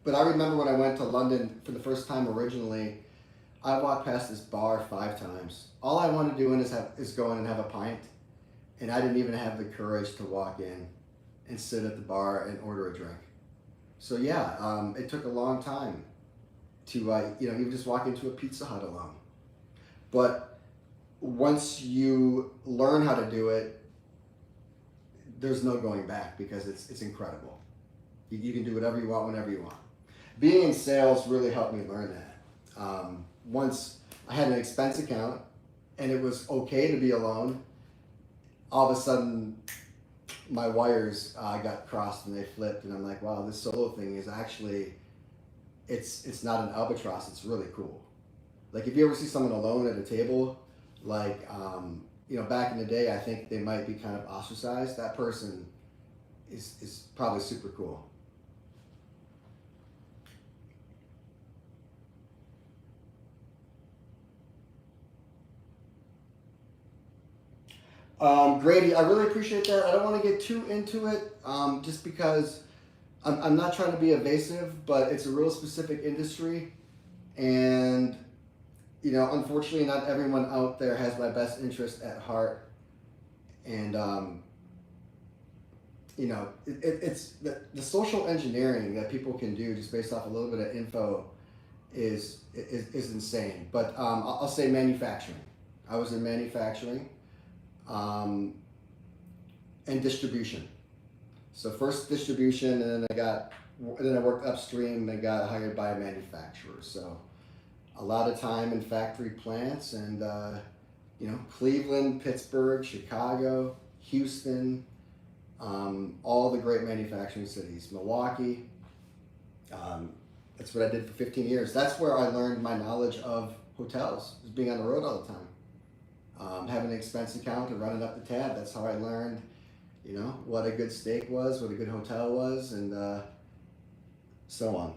but I remember when I went to London for the first time originally, I walked past this bar 5 times. All I wanted to do is go in and have a pint, and I didn't even have the courage to walk in and sit at the bar and order a drink. So yeah, it took a long time to even just walk into a Pizza Hut alone. But once you learn how to do it, there's no going back because it's incredible. You can do whatever you want whenever you want. Being in sales really helped me learn that. Once I had an expense account and it was okay to be alone, all of a sudden my wires got crossed and they flipped, and I'm like, wow, this solo thing is actually, it's not an albatross, it's really cool. Like if you ever see someone alone at a table, like, back in the day, I think they might be kind of ostracized. That person is probably super cool. Grady, I really appreciate that. I don't want to get too into it, just because I'm not trying to be evasive, but it's a real specific industry, and you know, unfortunately, not everyone out there has my best interest at heart. And, you know, it's the social engineering that people can do just based off a little bit of info is insane. But I'll say manufacturing. I was in manufacturing and distribution. So first distribution, and then I worked upstream and got hired by a manufacturer. So a lot of time in factory plants and, you know, Cleveland, Pittsburgh, Chicago, Houston, all the great manufacturing cities, Milwaukee. That's what I did for 15 years. That's where I learned my knowledge of hotels, was being on the road all the time. Having an expense account and running up the tab. That's how I learned, you know, what a good steak was, what a good hotel was, and so on.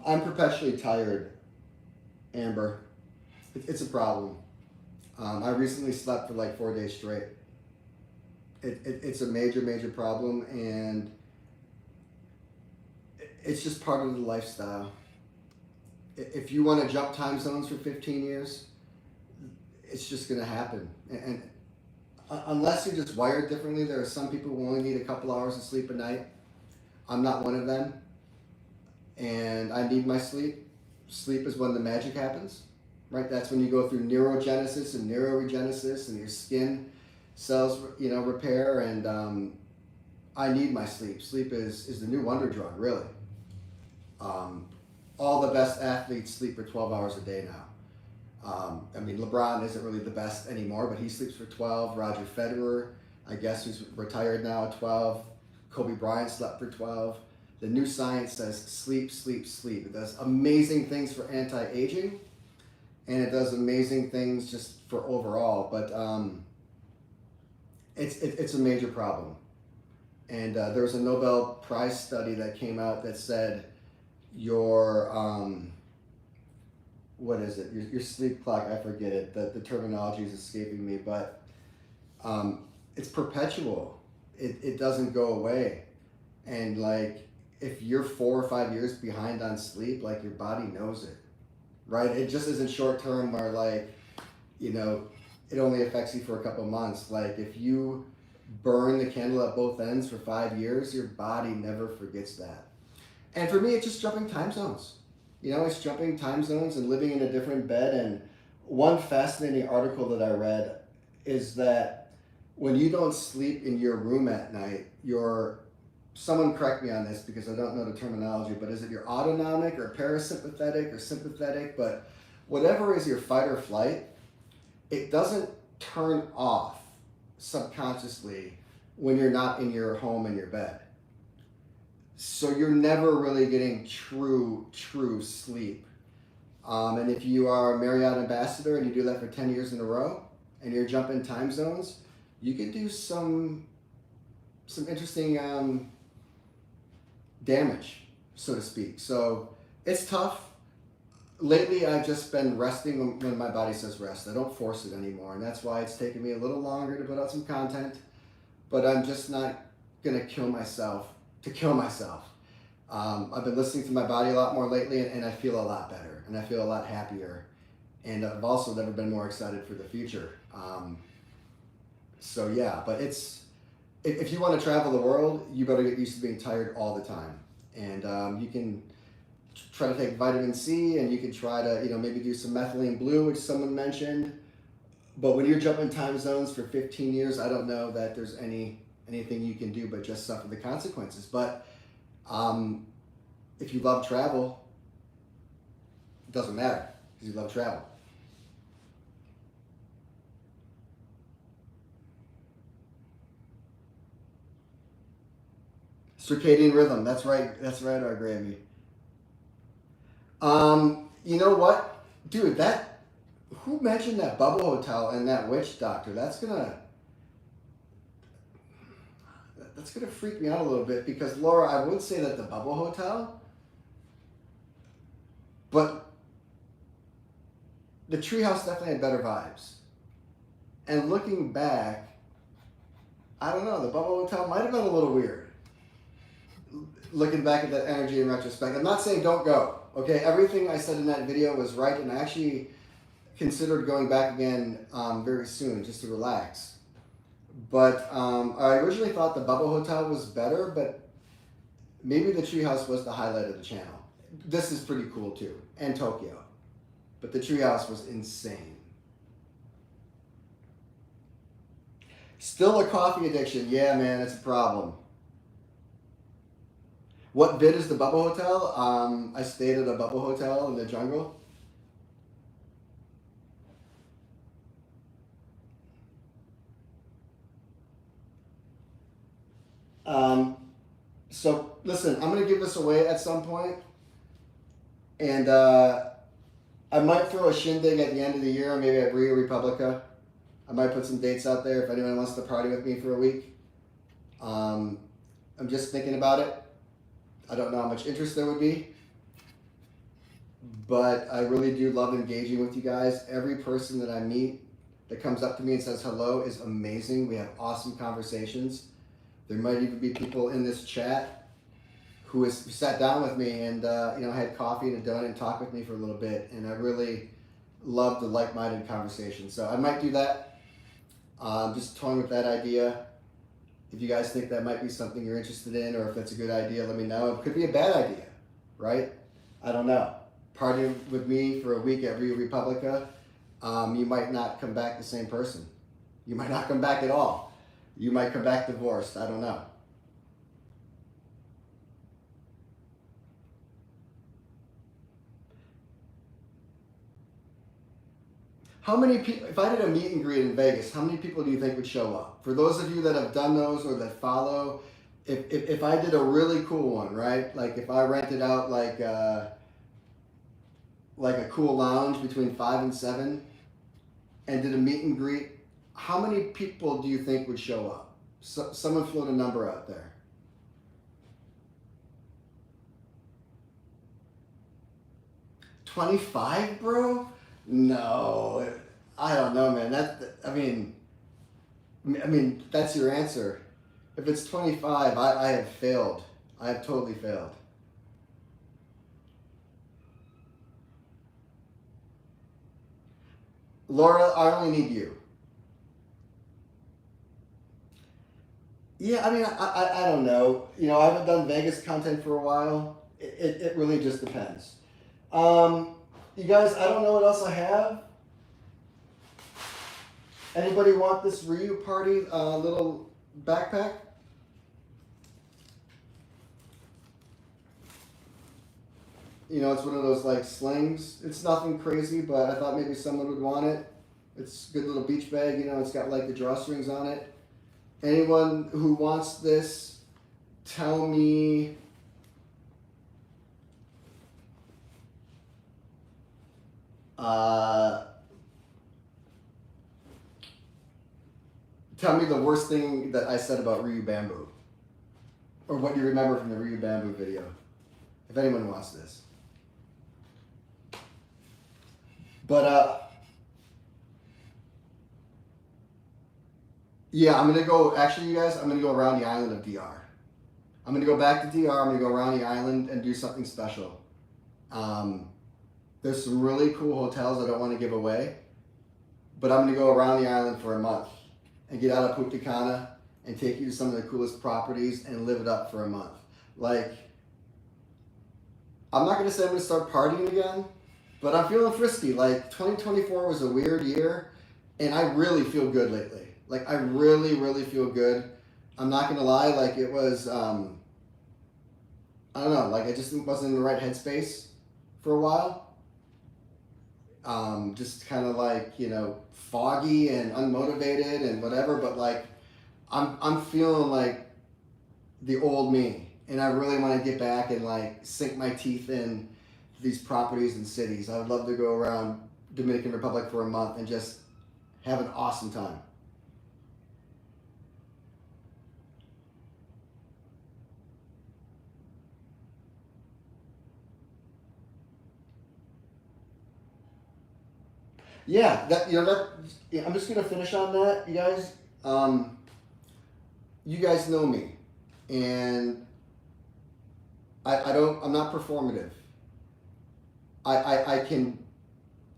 I'm perpetually tired, Amber. It's a problem. I recently slept for like 4 days straight. It's a major problem, and it's just part of the lifestyle. If you want to jump time zones for 15 years, it's just going to happen. And unless you're just wired differently, there are some people who only need a couple hours of sleep a night. I'm not one of them. And I need my sleep. Sleep is when the magic happens, right? That's when you go through neurogenesis and neuroregenesis and your skin cells, you know, repair. And I need my sleep. Sleep is the new wonder drug, really. All the best athletes sleep for 12 hours a day now. I mean, LeBron isn't really the best anymore, but he sleeps for 12. Roger Federer, I guess, who's retired now at 12. Kobe Bryant slept for 12. The new science says sleep, sleep, sleep. It does amazing things for anti-aging, and it does amazing things just for overall. But it's a major problem. And there was a Nobel Prize study that came out that said your what is it? Your sleep clock? I forget it. The terminology is escaping me, but it's perpetual. It doesn't go away, and like, if you're 4 or 5 years behind on sleep, like, your body knows it, right? It just isn't short term where, like, you know, it only affects you for a couple months. Like, if you burn the candle at both ends for 5 years, your body never forgets that. And for me, it's just jumping time zones. You know, it's jumping time zones and living in a different bed. And one fascinating article that I read is that when you don't sleep in your room at night, someone correct me on this because I don't know the terminology, but is it your autonomic or parasympathetic or sympathetic? But whatever is your fight or flight, it doesn't turn off subconsciously when you're not in your home in your bed. So you're never really getting true sleep. And if you are a Marriott ambassador and you do that for 10 years in a row and you're jumping time zones, you can do some interesting damage, so to speak. So it's tough. Lately, I've just been resting when my body says rest. I don't force it anymore, and that's why it's taken me a little longer to put out some content. But I'm just not gonna kill myself to kill myself. I've been listening to my body a lot more lately, and I feel a lot better, and I feel a lot happier, and I've also never been more excited for the future. So yeah, but if you want to travel the world, you better get used to being tired all the time. And you can try to take vitamin C, and you can try to, you know, maybe do some methylene blue, which someone mentioned. But when you're jumping time zones for 15 years, I don't know that there's anything you can do but just suffer the consequences. But if you love travel, it doesn't matter because you love travel. Circadian rhythm. That's right, our Grammy. You know what, dude? Who mentioned that bubble hotel and that witch doctor? That's gonna freak me out a little bit because, Laura, I would say that the bubble hotel, but the treehouse definitely had better vibes. And looking back, I don't know, the Bubba Hotel might have been a little weird. Looking back at that energy in retrospect. I'm not saying don't go, okay? Everything I said in that video was right, and I actually considered going back again very soon just to relax. But I originally thought the Bubba Hotel was better, but maybe the treehouse was the highlight of the channel. This is pretty cool too, and Tokyo. But the treehouse was insane. Still a coffee addiction. Yeah, man, it's a problem. What vid is the Bubba Hotel? I stayed at a Bubba Hotel in the jungle. So listen, I'm gonna give this away at some point, and I might throw a shindig at the end of the year, maybe at Rio Republica. I might put some dates out there if anyone wants to party with me for a week. I'm just thinking about it. I don't know how much interest there would be, but I really do love engaging with you guys. Every person that I meet that comes up to me and says hello is amazing. We have awesome conversations. There might even be people in this chat who sat down with me and had coffee and a donut and talked with me for a little bit, and I really love the like-minded conversation. So I might do that. Just toying with that idea. If you guys think that might be something you're interested in, or if that's a good idea, let me know. It could be a bad idea, right? I don't know. Partying with me for a week at Rio Republica, you might not come back the same person. You might not come back at all. You might come back divorced. I don't know. How many people, if I did a meet and greet in Vegas, how many people do you think would show up? For those of you that have done those or that follow, if I did a really cool one, right? Like if I rented out like a cool lounge between 5 and 7 and did a meet and greet, how many people do you think would show up? So, someone float a number out there. 25, bro? No, I don't know, man. I mean, that's your answer. If it's 25, I have failed. I have totally failed. Laura, I only need you. Yeah, I mean, I don't know. I haven't done Vegas content for a while. It really just depends. You guys, I don't know what else I have. Anybody want this Ryu party little backpack? It's one of those like slings. It's nothing crazy, but I thought maybe someone would want it. It's a good little beach bag. It's got like the drawstrings on it. Anyone who wants this, tell me. Tell me the worst thing that I said about Ryu Bamboo. Or what you remember from the Ryu Bamboo video. If anyone wants this. But, yeah, I'm going to go, actually, you guys, I'm going to go around the island of DR. I'm going to go back to DR. I'm going to go around the island and do something special. There's some really cool hotels I don't want to give away. But I'm going to go around the island for a month and get out of Punta Cana and take you to some of the coolest properties and live it up for a month. Like, I'm not going to say I'm going to start partying again, but I'm feeling frisky. Like, 2024 was a weird year, and I really feel good lately. Like, I really, really feel good. I'm not going to lie, like, it was, I don't know, like, I just wasn't in the right headspace for a while. Just kind of like, foggy and unmotivated and whatever, but like, I'm feeling like the old me, and I really want to get back and like sink my teeth in these properties and cities. I would love to go around Dominican Republic for a month and just have an awesome time. Yeah, yeah, I'm just gonna finish on that, you guys. You guys know me, and I'm not performative. I can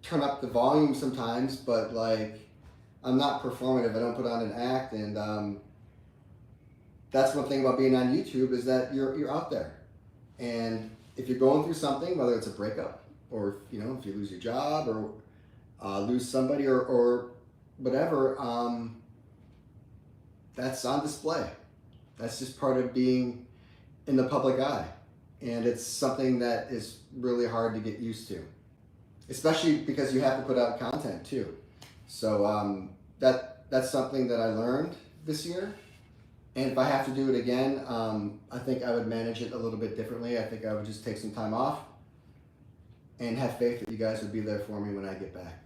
turn up the volume sometimes, but like, I'm not performative. I don't put on an act, and that's one thing about being on YouTube is that you're out there, and if you're going through something, whether it's a breakup or if you lose your job or lose somebody or whatever, that's on display. That's just part of being in the public eye, and it's something that is really hard to get used to, especially because you have to put out content too. So that's something that I learned this year. And if I have to do it again, I think I would manage it a little bit differently. I think I would just take some time off and have faith that you guys would be there for me when I get back.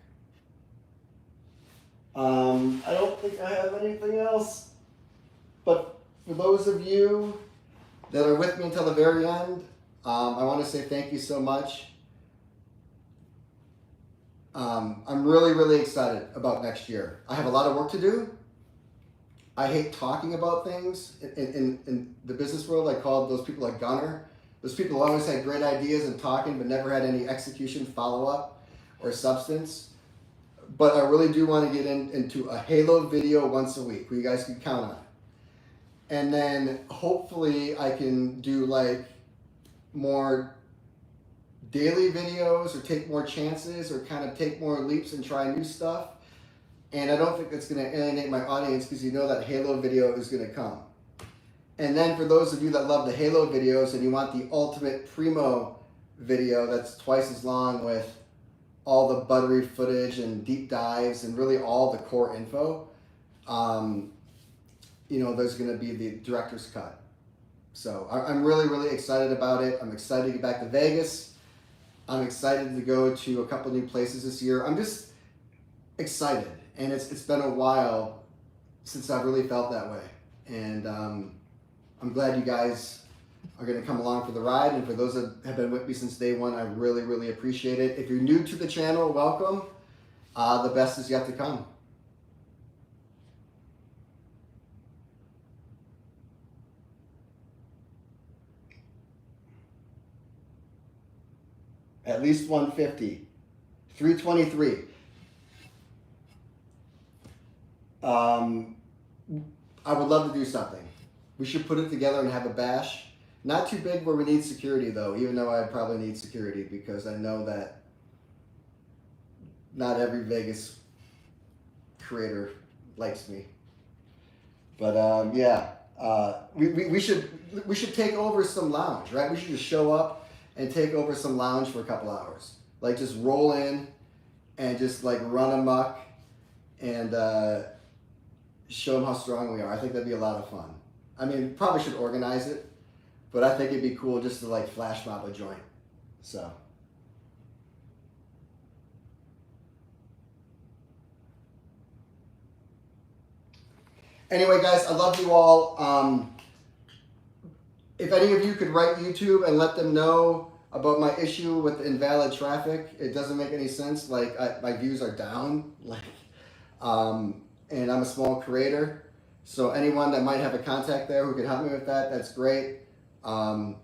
I don't think I have anything else. But for those of you that are with me until the very end, I want to say thank you so much. I'm really, really excited about next year. I have a lot of work to do. I hate talking about things. In the business world, I call those people a gunner. Those people always had great ideas and talking, but never had any execution, follow-up, or substance. But I really do want to get into a Halo video once a week, where you guys can count on. And then hopefully I can do like more daily videos or take more chances or kind of take more leaps and try new stuff. And I don't think that's going to alienate my audience because you know that Halo video is going to come. And then for those of you that love the Halo videos and you want the ultimate primo video that's twice as long with all the buttery footage and deep dives and really all the core info, there's going to be the director's cut. So I'm really, really excited about it. I'm excited to get back to Vegas. I'm excited to go to a couple new places this year. I'm just excited. And it's been a while since I've really felt that way. And I'm glad you guys are going to come along for the ride. And for those that have been with me since day one, I really, really appreciate it. If you're new to the channel, welcome. The best is yet to come. At least 150. 323. I would love to do something. We should put it together and have a bash. Not too big where we need security though, even though I probably need security because I know that not every Vegas creator likes me. But we should take over some lounge, right? We should just show up and take over some lounge for a couple hours. Like just roll in and just like run amok and show them how strong we are. I think that'd be a lot of fun. I mean, probably should organize it, but I think it'd be cool just to like flash mob a joint. So. Anyway, guys, I love you all. If any of you could write YouTube and let them know about my issue with invalid traffic, it doesn't make any sense. Like my views are down. And I'm a small creator. So anyone that might have a contact there who can help me with that, that's great. I'm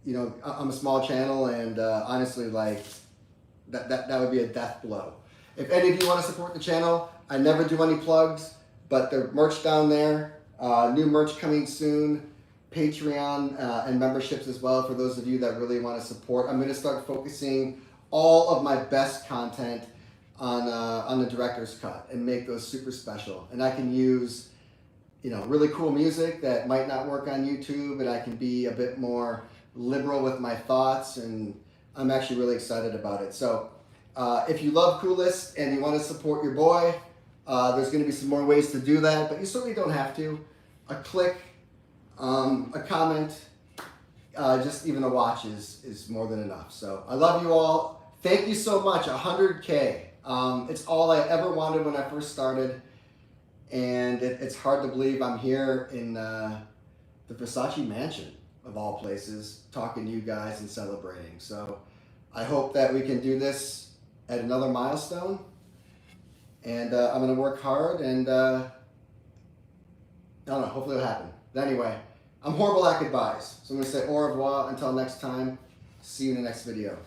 a small channel and honestly, like that would be a death blow. If any of you want to support the channel, I never do any plugs, but the merch down there, new merch coming soon, Patreon and memberships as well for those of you that really want to support. I'm going to start focusing all of my best content on the director's cut and make those super special. And I can use, really cool music that might not work on YouTube, and I can be a bit more liberal with my thoughts, and I'm actually really excited about it. So if you love Coolest and you want to support your boy, there's going to be some more ways to do that, but you certainly don't have to. A click, a comment, just even a watch is more than enough. So I love you all. Thank you so much. 100K. It's all I ever wanted when I first started, and it's hard to believe I'm here in the Versace mansion of all places, talking to you guys and celebrating. So I hope that we can do this at another milestone. And I'm going to work hard, and I don't know, hopefully it'll happen. But anyway, I'm horrible at goodbyes. So I'm going to say au revoir until next time. See you in the next video.